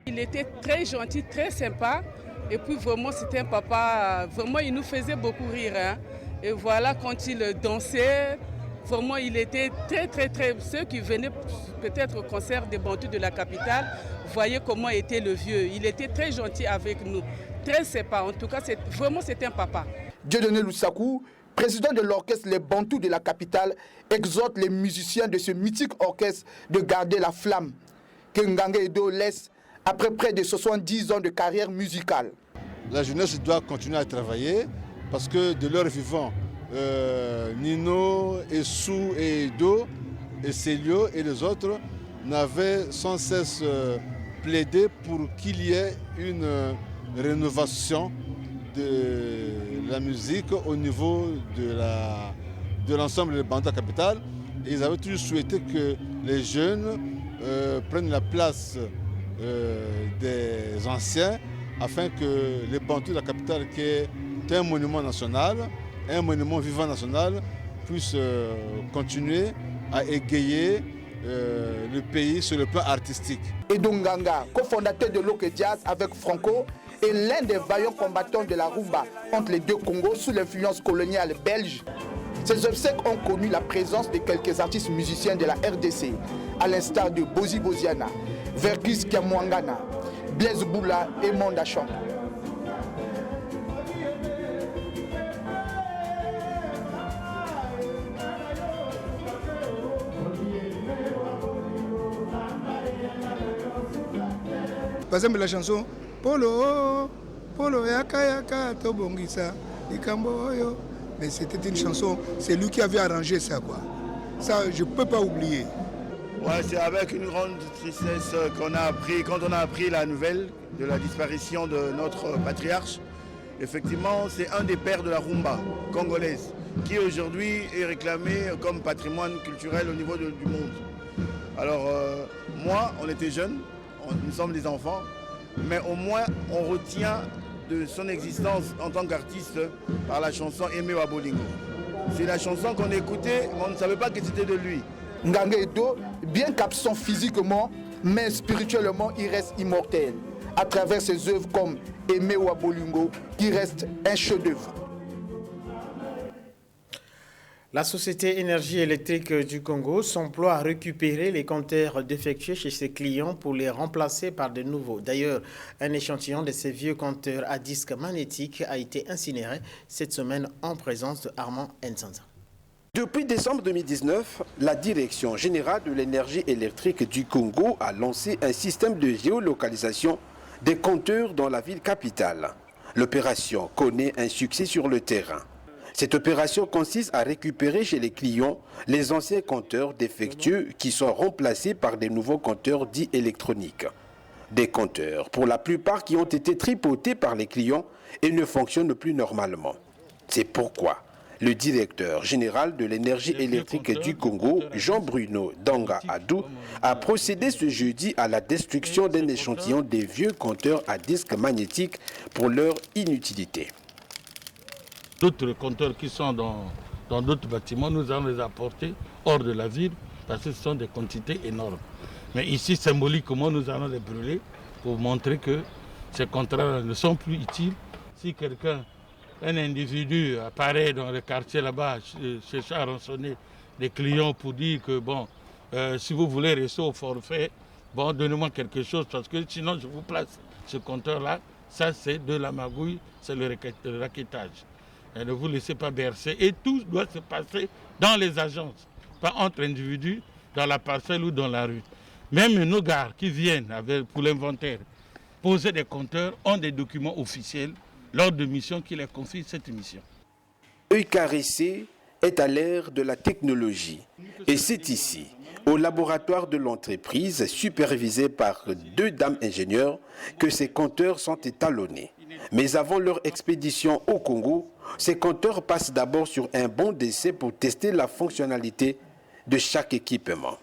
Il était très gentil, très sympa et puis vraiment c'était un papa, vraiment il nous faisait beaucoup rire. Hein. Et voilà quand il dansait, vraiment il était très, ceux qui venaient peut-être au concert des Bantous de la capitale, voyaient comment était le vieux. Il était très gentil avec nous, très sympa, en tout cas vraiment c'était un papa. Dieudonné Lusakou, président de l'orchestre Les Bantous de la capitale, exhorte les musiciens de ce mythique orchestre de garder la flamme que Nganga Edo laisse après près de 70 ans de carrière musicale. La jeunesse doit continuer à travailler parce que de leur vivant, Nino, Essou et Edo, et Célio et les autres n'avaient sans cesse plaidé pour qu'il y ait une rénovation de la musique au niveau de l'ensemble des Bantous de la capitale. Et ils avaient toujours souhaité que les jeunes prennent la place des anciens afin que les Bantous de la capitale, qui est un monument national, un monument vivant national, puissent continuer à égayer le pays sur le plan artistique. Edo Nganga, cofondateur de Loke Jazz avec Franco, est l'un des vaillants combattants de la rumba entre les deux Congos sous l'influence coloniale belge. Ces obsèques ont connu la présence de quelques artistes musiciens de la RDC, à l'instar de Bozi Boziana, Verkis Kiamwangana, Blaise Boula et Monda Chang. Par exemple la chanson Polo, Polo yaka yaka tobongisa likambo oyo. Mais c'était une chanson, c'est lui qui avait arrangé ça quoi. Ça, je ne peux pas oublier. Ouais, c'est avec une grande tristesse qu'on a appris, quand on a appris la nouvelle de la disparition de notre patriarche. Effectivement, c'est un des pères de la rumba congolaise qui aujourd'hui est réclamé comme patrimoine culturel au niveau du monde. Alors, moi, on était jeunes, nous sommes des enfants, mais au moins on retient de son existence en tant qu'artiste par la chanson Aimé wa Bolingo. C'est la chanson qu'on écoutait, mais on ne savait pas que c'était de lui. Nganga Edo, bien qu'absent physiquement, mais spirituellement, il reste immortel à travers ses œuvres comme Aimé wa Bolingo, qui reste un chef-d'œuvre. La Société Énergie électrique du Congo s'emploie à récupérer les compteurs défectueux chez ses clients pour les remplacer par de nouveaux. D'ailleurs, un échantillon de ces vieux compteurs à disque magnétique a été incinéré cette semaine en présence de Armand Nzanza. Depuis décembre 2019, la Direction générale de l'énergie électrique du Congo a lancé un système de géolocalisation des compteurs dans la ville capitale. L'opération connaît un succès sur le terrain. Cette opération consiste à récupérer chez les clients les anciens compteurs défectueux qui sont remplacés par des nouveaux compteurs dits électroniques. Des compteurs, pour la plupart, qui ont été tripotés par les clients et ne fonctionnent plus normalement. C'est pourquoi le directeur général de l'énergie électrique du Congo, Jean-Bruno Danga Adou, a procédé ce jeudi à la destruction d'un échantillon des vieux compteurs à disque magnétique pour leur inutilité. D'autres compteurs qui sont dans d'autres bâtiments, nous allons les apporter hors de la ville parce que ce sont des quantités énormes. Mais ici, symboliquement, nous allons les brûler pour montrer que ces compteurs ne sont plus utiles. Si un individu apparaît dans le quartier là-bas, cherchant à rançonner des clients pour dire que bon, si vous voulez rester au forfait, bon, donnez-moi quelque chose parce que sinon je vous place ce compteur-là. Ça, c'est de la magouille, c'est le raquettage. Et ne vous laissez pas bercer. Et tout doit se passer dans les agences, pas entre individus, dans la parcelle ou dans la rue. Même nos gars qui viennent pour l'inventaire poser des compteurs ont des documents officiels lors de missions qui les confient cette mission. L'œil caressé est à l'ère de la technologie. Et c'est ici, au laboratoire de l'entreprise, supervisé par 2 dames ingénieurs, que ces compteurs sont étalonnés. Mais avant leur expédition au Congo, ces compteurs passent d'abord sur un banc d'essai pour tester la fonctionnalité de chaque équipement.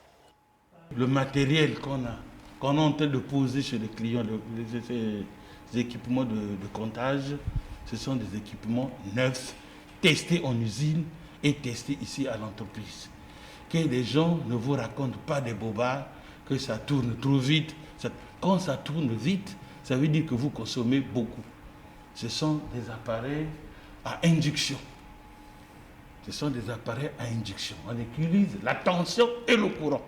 Le matériel qu'on est en train de poser chez les clients, les équipements de comptage, ce sont des équipements neufs, testés en usine et testés ici à l'entreprise. Que les gens ne vous racontent pas des bobards, que ça tourne trop vite. Quand ça tourne vite, ça veut dire que vous consommez beaucoup. Ce sont des appareils à induction. Ce sont des appareils à induction. On utilise la tension et le courant.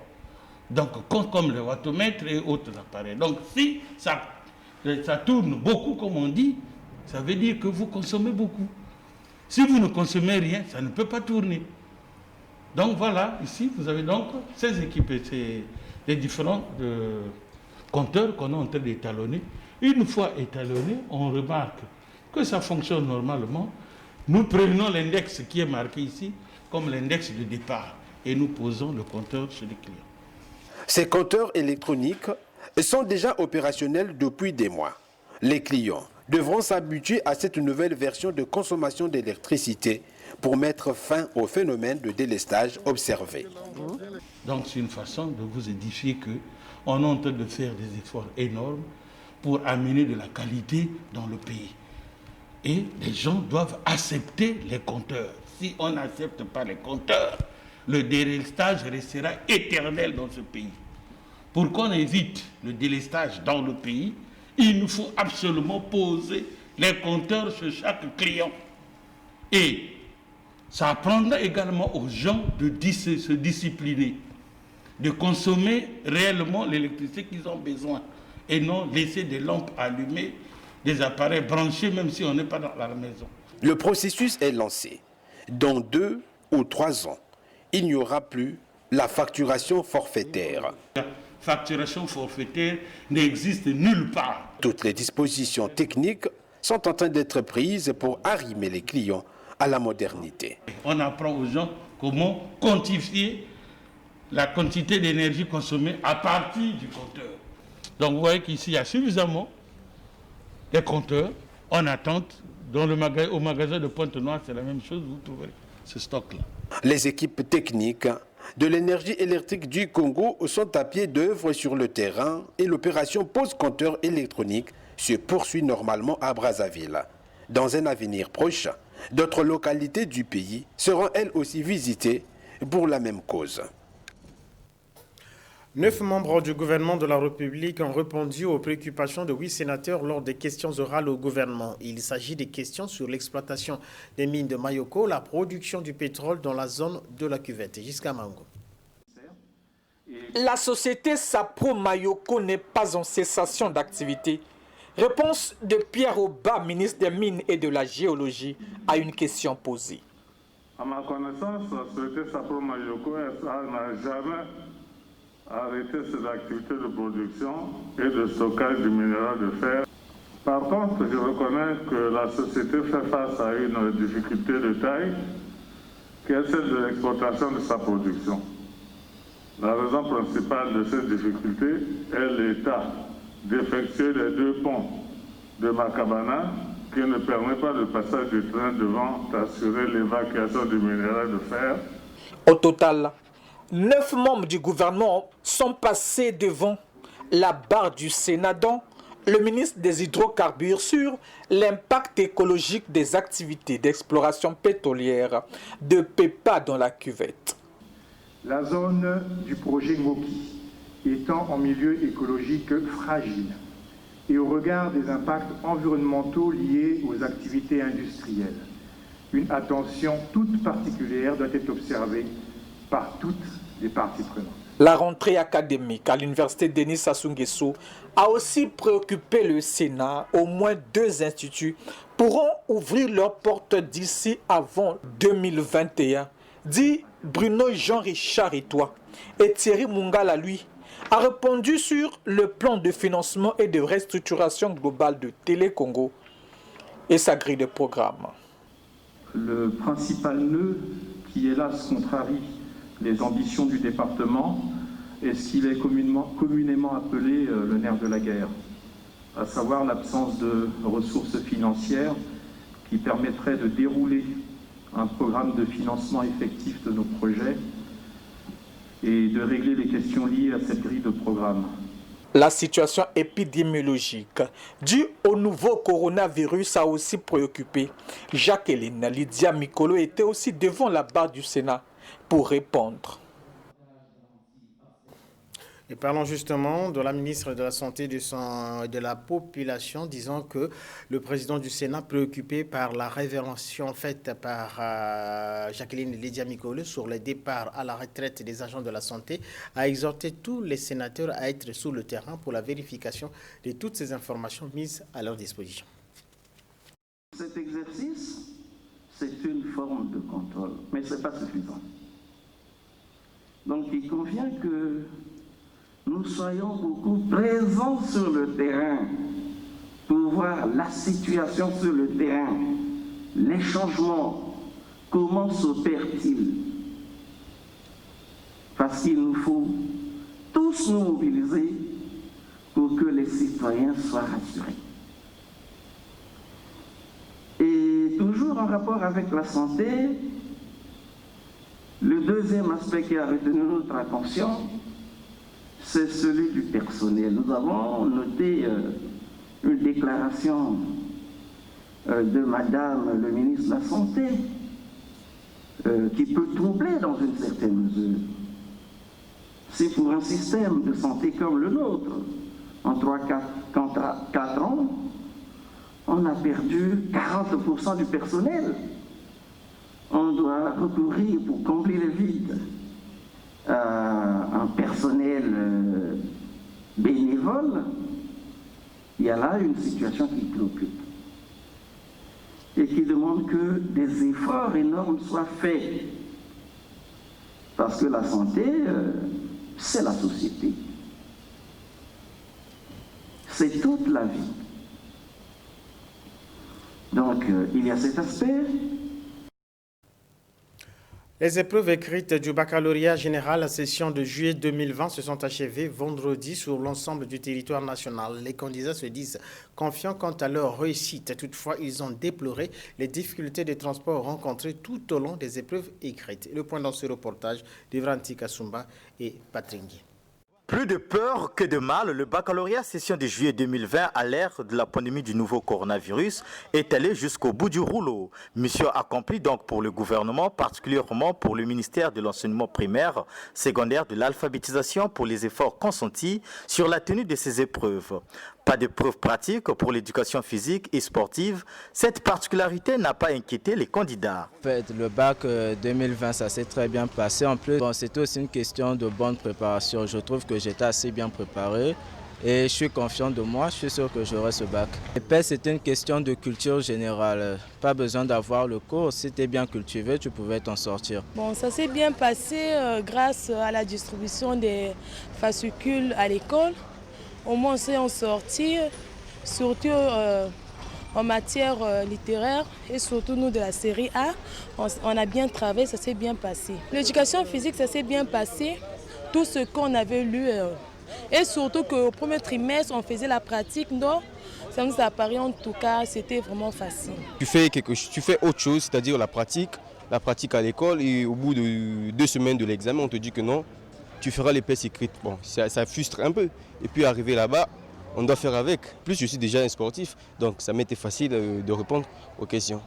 Donc, comme le wattomètre et autres appareils. Donc, si ça tourne beaucoup, comme on dit, ça veut dire que vous consommez beaucoup. Si vous ne consommez rien, ça ne peut pas tourner. Donc voilà, ici, vous avez donc ces équipes, les différents compteurs qu'on est en train d'étalonner. Une fois étalonnés, on remarque que ça fonctionne normalement. Nous prenons l'index qui est marqué ici comme l'index de départ et nous posons le compteur chez les clients. Ces compteurs électroniques sont déjà opérationnels depuis des mois. Les clients devront s'habituer à cette nouvelle version de consommation d'électricité pour mettre fin au phénomène de délestage observé. Donc c'est une façon de vous édifier qu'on est en train de faire des efforts énormes pour amener de la qualité dans le pays. Et les gens doivent accepter les compteurs. Si on n'accepte pas les compteurs, le délestage restera éternel dans ce pays. Pour qu'on évite le délestage dans le pays, il nous faut absolument poser les compteurs sur chaque client. Et ça apprendra également aux gens de se discipliner, de consommer réellement l'électricité qu'ils ont besoin et non laisser des lampes allumées, des appareils branchés même si on n'est pas dans la maison. Le processus est lancé. Dans 2 ou 3 ans, il n'y aura plus la facturation forfaitaire. La facturation forfaitaire n'existe nulle part. Toutes les dispositions techniques sont en train d'être prises pour arrimer les clients à la modernité. On apprend aux gens comment quantifier la quantité d'énergie consommée à partir du compteur. Donc vous voyez qu'ici, il y a suffisamment de compteurs en attente. Au magasin de Pointe-Noire, c'est la même chose, vous trouverez ce stock-là. Les équipes techniques de l'énergie électrique du Congo sont à pied d'œuvre sur le terrain et l'opération pose-compteur électronique se poursuit normalement à Brazzaville. Dans un avenir proche, d'autres localités du pays seront elles aussi visitées pour la même cause. 9 membres du gouvernement de la République ont répondu aux préoccupations de 8 sénateurs lors des questions orales au gouvernement. Il s'agit des questions sur l'exploitation des mines de Mayoko, la production du pétrole dans la zone de la cuvette. Jusqu'à Mango. La société Sapro Mayoko n'est pas en cessation d'activité. Réponse de Pierre Auba, ministre des Mines et de la Géologie, à une question posée. À ma connaissance, la société Sapro Mayoko n'a jamais arrêté ses activités de production et de stockage du minéral de fer. Par contre, je reconnais que la société fait face à une difficulté de taille qui est celle de l'exploitation de sa production. La raison principale de cette difficulté est l'état d'effectuer les 2 ponts de Makabana qui ne permet pas le passage du train devant assurer l'évacuation du minéral de fer. Au total, 9 membres du gouvernement sont passés devant la barre du Sénat, dont le ministre des Hydrocarbures sur l'impact écologique des activités d'exploration pétrolière de PEPA dans la cuvette. La zone du projet Ngoki étant en milieu écologique fragile et au regard des impacts environnementaux liés aux activités industrielles, une attention toute particulière doit être observée par toutes les parties prenantes. La rentrée académique à l'université Denis Sassou Nguesso a aussi préoccupé le Sénat. Au moins 2 instituts pourront ouvrir leurs portes d'ici avant 2021, dit Bruno Jean-Richard Etoile. Et Thierry Mungala, lui, a répondu sur le plan de financement et de restructuration globale de Télécongo et sa grille de programme. Le principal nœud qui, hélas, contrarie les ambitions du département est ce qu'il est communément appelé le nerf de la guerre, à savoir l'absence de ressources financières qui permettraient de dérouler un programme de financement effectif de nos projets et de régler les questions liées à cette grille de programme. La situation épidémiologique due au nouveau coronavirus a aussi préoccupé. Jacqueline Lydia Mikolo était aussi devant la barre du Sénat pour répondre. Et parlons justement de la ministre de la Santé et de la Population, disant que le président du Sénat, préoccupé par la révélation faite par Jacqueline Lydia Mikolo sur le départ à la retraite des agents de la santé, a exhorté tous les sénateurs à être sur le terrain pour la vérification de toutes ces informations mises à leur disposition. Cet exercice, c'est une forme de contrôle, mais ce n'est pas suffisant. Donc il convient que nous soyons beaucoup présents sur le terrain pour voir la situation sur le terrain, les changements, comment s'opèrent-ils. Parce qu'il nous faut tous nous mobiliser pour que les citoyens soient rassurés. Et toujours en rapport avec la santé, le deuxième aspect qui a retenu notre attention, c'est celui du personnel. Nous avons noté une déclaration de Madame le ministre de la Santé qui peut troubler dans une certaine mesure. C'est pour un système de santé comme le nôtre. En 3-4 ans, on a perdu 40% du personnel. On doit recourir pour combler les vides un personnel bénévole. Il y a là une situation qui préoccupe et qui demande que des efforts énormes soient faits. Parce que la santé, c'est la société. C'est toute la vie. Donc il y a cet aspect. Les épreuves écrites du baccalauréat général à session de juillet 2020 se sont achevées vendredi sur l'ensemble du territoire national. Les candidats se disent confiants quant à leur réussite. Toutefois, ils ont déploré les difficultés de transport rencontrées tout au long des épreuves écrites. Le point dans ce reportage d'Ivranti Kasumba et Patringui. Plus de peur que de mal, le baccalauréat session de juillet 2020 à l'ère de la pandémie du nouveau coronavirus est allé jusqu'au bout du rouleau. Mission accomplie donc pour le gouvernement, particulièrement pour le ministère de l'enseignement primaire, secondaire, de l'alphabétisation pour les efforts consentis sur la tenue de ces épreuves. Pas de preuves pratiques pour l'éducation physique et sportive. Cette particularité n'a pas inquiété les candidats. En fait, le bac 2020, ça s'est très bien passé. En plus, c'était aussi une question de bonne préparation. Je trouve que j'étais assez bien préparé et je suis confiant de moi. Je suis sûr que j'aurai ce bac. C'était une question de culture générale. Pas besoin d'avoir le cours. Si tu es bien cultivé, tu pouvais t'en sortir. Bon, ça s'est bien passé grâce à la distribution des fascicules à l'école. Au moins, on s'est sorti, surtout en matière littéraire et surtout nous de la série A. On a bien travaillé, ça s'est bien passé. L'éducation physique, ça s'est bien passé. Tout ce qu'on avait lu et surtout qu'au premier trimestre, on faisait la pratique. Donc, ça nous apparaît en tout cas, c'était vraiment facile. Tu fais autre chose, c'est-à-dire la pratique à l'école et au bout de 2 semaines de l'examen, on te dit que non. Tu feras les pièces écrites. Bon, ça frustre un peu. Et puis arrivé là-bas, on doit faire avec. Plus je suis déjà un sportif, donc ça m'était facile de répondre aux questions.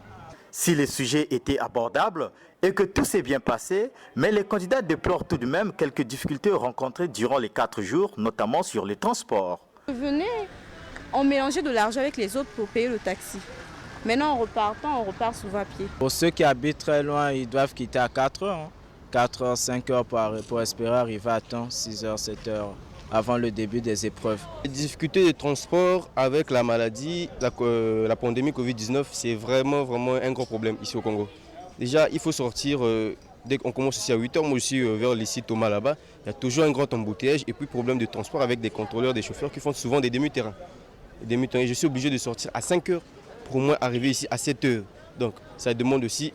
Si les sujets étaient abordables et que tout s'est bien passé, mais les candidats déplorent tout de même quelques difficultés rencontrées durant les 4 jours, notamment sur les transports. On mélangeait de l'argent avec les autres pour payer le taxi. Maintenant, en repartant, on repart souvent à pied. Pour ceux qui habitent très loin, ils doivent quitter à 4 heures. 4 heures, 5 heures pour espérer arriver à temps, 6 heures, 7 heures, avant le début des épreuves. Les difficultés de transport avec la maladie, la pandémie Covid-19, c'est vraiment un gros problème ici au Congo. Déjà, il faut sortir, dès qu'on commence ici à 8 heures, moi aussi vers le site Thomas là-bas, il y a toujours un grand embouteillage et puis problème de transport avec des contrôleurs, des chauffeurs qui font souvent des demi-terrains. Je suis obligé de sortir à 5 heures pour au moins arriver ici à 7 heures. Donc ça demande aussi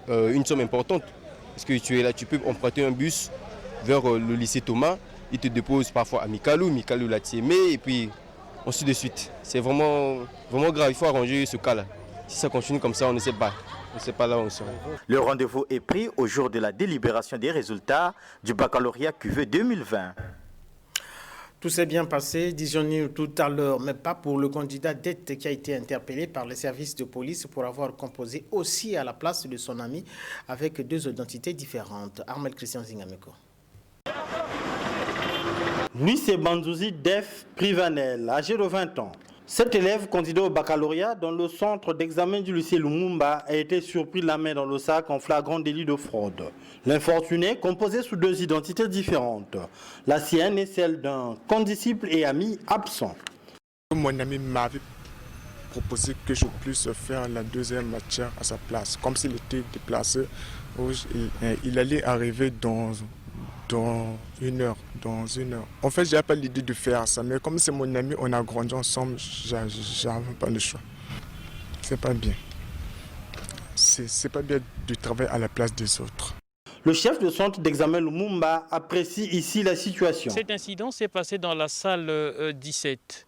une somme importante. Parce que tu es là, tu peux emprunter un bus vers le lycée Thomas, il te dépose parfois à Mikalou Latiémé et puis ensuite de suite. C'est vraiment grave, il faut arranger ce cas-là. Si ça continue comme ça, on ne sait pas. On ne sait pas là où on sera. Le rendez-vous est pris au jour de la délibération des résultats du baccalauréat QV 2020. Tout s'est bien passé, disions-nous tout à l'heure, mais pas pour le candidat d'Ette qui a été interpellé par les services de police pour avoir composé aussi à la place de son ami avec 2 identités différentes. Armel Christian Zingameko. Luis Bandouzi Def Privanel, âgé de 20 ans. Cet élève candidat au baccalauréat dans le centre d'examen du lycée Lumumba a été surpris la main dans le sac en flagrant délit de fraude. L'infortuné, composé sous 2 identités différentes. La sienne est celle d'un condisciple et ami absent. Mon ami m'avait proposé que je puisse faire la 2e matière à sa place. Comme s'il était déplacé, il allait arriver dans 1 heure. En fait, je n'avais pas l'idée de faire ça, mais comme c'est mon ami, on a grandi ensemble, j'avais pas le choix. C'est pas bien. C'est pas bien de travailler à la place des autres. Le chef de centre d'examen Lumumba apprécie ici la situation. Cet incident s'est passé dans la salle 17.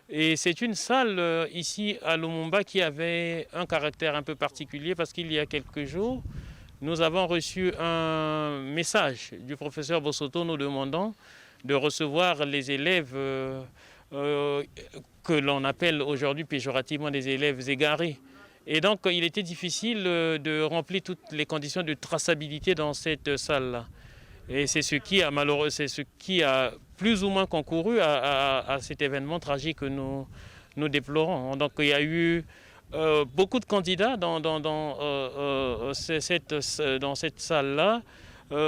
Et c'est une salle ici à Lumumba qui avait un caractère un peu particulier parce qu'il y a quelques jours, nous avons reçu un message du professeur Bossoto nous demandant de recevoir les élèves que l'on appelle aujourd'hui péjorativement des élèves égarés. Et donc il était difficile de remplir toutes les conditions de traçabilité dans cette salle-là. Et c'est ce qui a plus ou moins concouru à cet événement tragique que nous déplorons. Donc il y a eu beaucoup de candidats dans cette salle-là,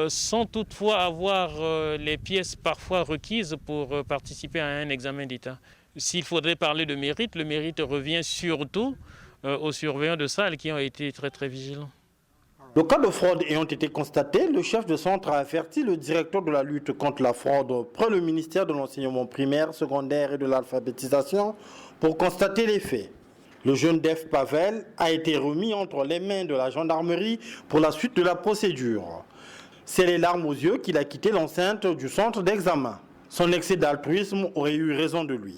sans toutefois avoir les pièces parfois requises pour participer à un examen d'État. S'il faudrait parler de mérite, le mérite revient surtout aux surveillants de salle qui ont été très très vigilants. Le cas de fraude ayant été constaté, le chef de centre a averti le directeur de la lutte contre la fraude près le ministère de l'enseignement primaire, secondaire et de l'alphabétisation pour constater les faits. Le jeune Def Pavel a été remis entre les mains de la gendarmerie pour la suite de la procédure. C'est les larmes aux yeux qu'il a quitté l'enceinte du centre d'examen. Son excès d'altruisme aurait eu raison de lui.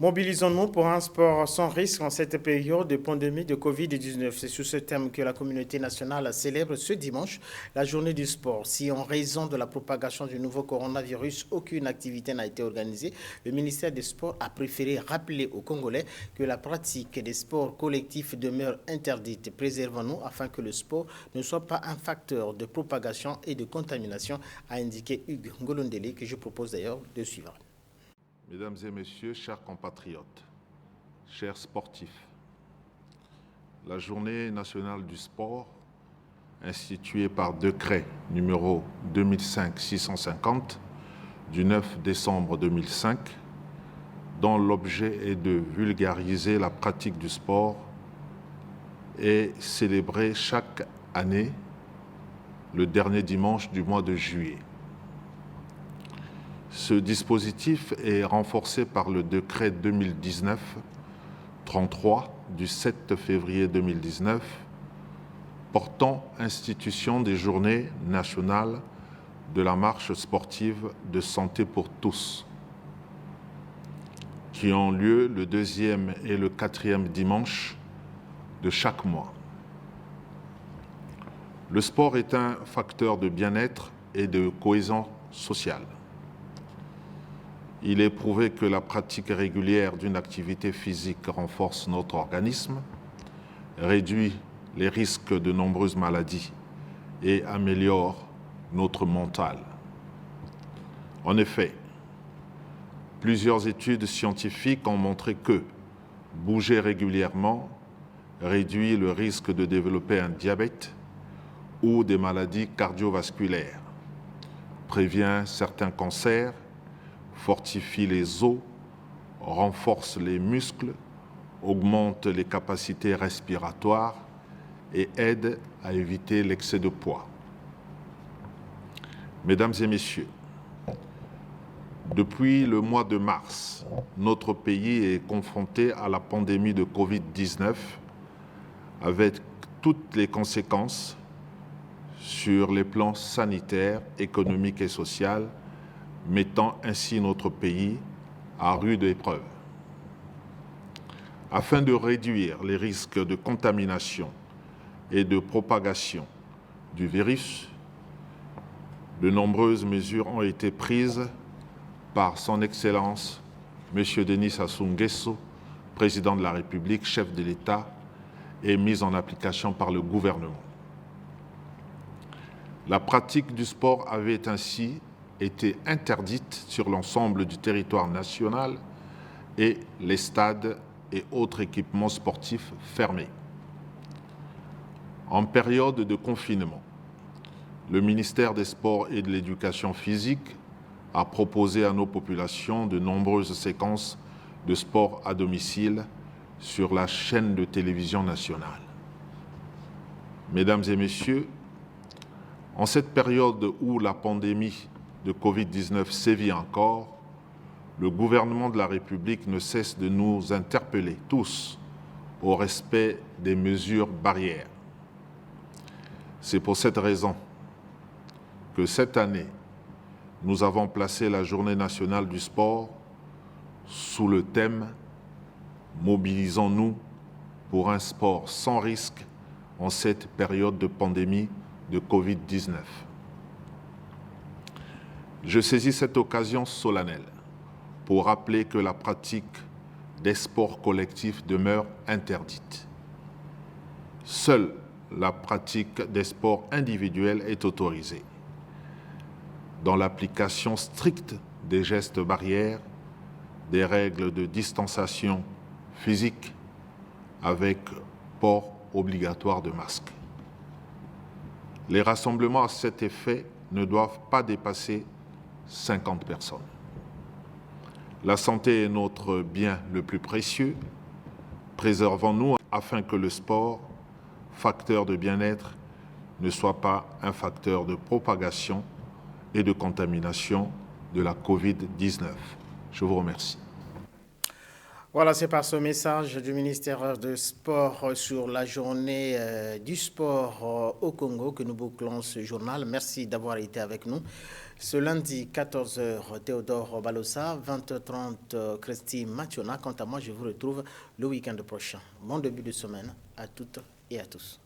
Mobilisons-nous pour un sport sans risque en cette période de pandémie de Covid-19. C'est sur ce thème que la communauté nationale célèbre ce dimanche la journée du sport. Si en raison de la propagation du nouveau coronavirus, aucune activité n'a été organisée, le ministère des Sports a préféré rappeler aux Congolais que la pratique des sports collectifs demeure interdite. Préservons-nous afin que le sport ne soit pas un facteur de propagation et de contamination, a indiqué Hugues Ngolondele, que je propose d'ailleurs de suivre. Mesdames et messieurs, chers compatriotes, chers sportifs, la journée nationale du sport, instituée par décret numéro 2005-650 du 9 décembre 2005, dont l'objet est de vulgariser la pratique du sport, est célébrée chaque année le dernier dimanche du mois de juillet. Ce dispositif est renforcé par le décret 2019-33 du 7 février 2019 portant institution des journées nationales de la marche sportive de santé pour tous, qui ont lieu le 2e et le 4e dimanche de chaque mois. Le sport est un facteur de bien-être et de cohésion sociale. Il est prouvé que la pratique régulière d'une activité physique renforce notre organisme, réduit les risques de nombreuses maladies et améliore notre mental. En effet, plusieurs études scientifiques ont montré que bouger régulièrement réduit le risque de développer un diabète ou des maladies cardiovasculaires, prévient certains cancers, fortifie les os, renforce les muscles, augmente les capacités respiratoires et aide à éviter l'excès de poids. Mesdames et messieurs, depuis le mois de mars, notre pays est confronté à la pandémie de Covid-19 avec toutes les conséquences sur les plans sanitaires, économiques et sociaux, mettant ainsi notre pays à rude épreuve. Afin de réduire les risques de contamination et de propagation du virus, de nombreuses mesures ont été prises par son Excellence M. Denis Sassou Nguesso, président de la République, chef de l'État, et mises en application par le gouvernement. La pratique du sport avait ainsi été interdite sur l'ensemble du territoire national et les stades et autres équipements sportifs fermés. En période de confinement, le ministère des Sports et de l'Éducation physique a proposé à nos populations de nombreuses séquences de sport à domicile sur la chaîne de télévision nationale. Mesdames et messieurs, en cette période où la pandémie de Covid-19 sévit encore, le gouvernement de la République ne cesse de nous interpeller tous au respect des mesures barrières. C'est pour cette raison que cette année, nous avons placé la Journée nationale du sport sous le thème « Mobilisons-nous pour un sport sans risque en cette période de pandémie de Covid-19 ». Je saisis cette occasion solennelle pour rappeler que la pratique des sports collectifs demeure interdite. Seule la pratique des sports individuels est autorisée, dans l'application stricte des gestes barrières, des règles de distanciation physique avec port obligatoire de masque. Les rassemblements à cet effet ne doivent pas dépasser 50 personnes. La santé est notre bien le plus précieux. Préservons-nous afin que le sport, facteur de bien-être, ne soit pas un facteur de propagation et de contamination de la Covid-19. Je vous remercie. Voilà, c'est par ce message du ministère de Sport sur la journée du sport au Congo que nous bouclons ce journal. Merci d'avoir été avec nous. Ce lundi, 14h, Théodore Balossa, 20h30, Christine Mathiona. Quant à moi, je vous retrouve le week-end prochain. Bon début de semaine à toutes et à tous.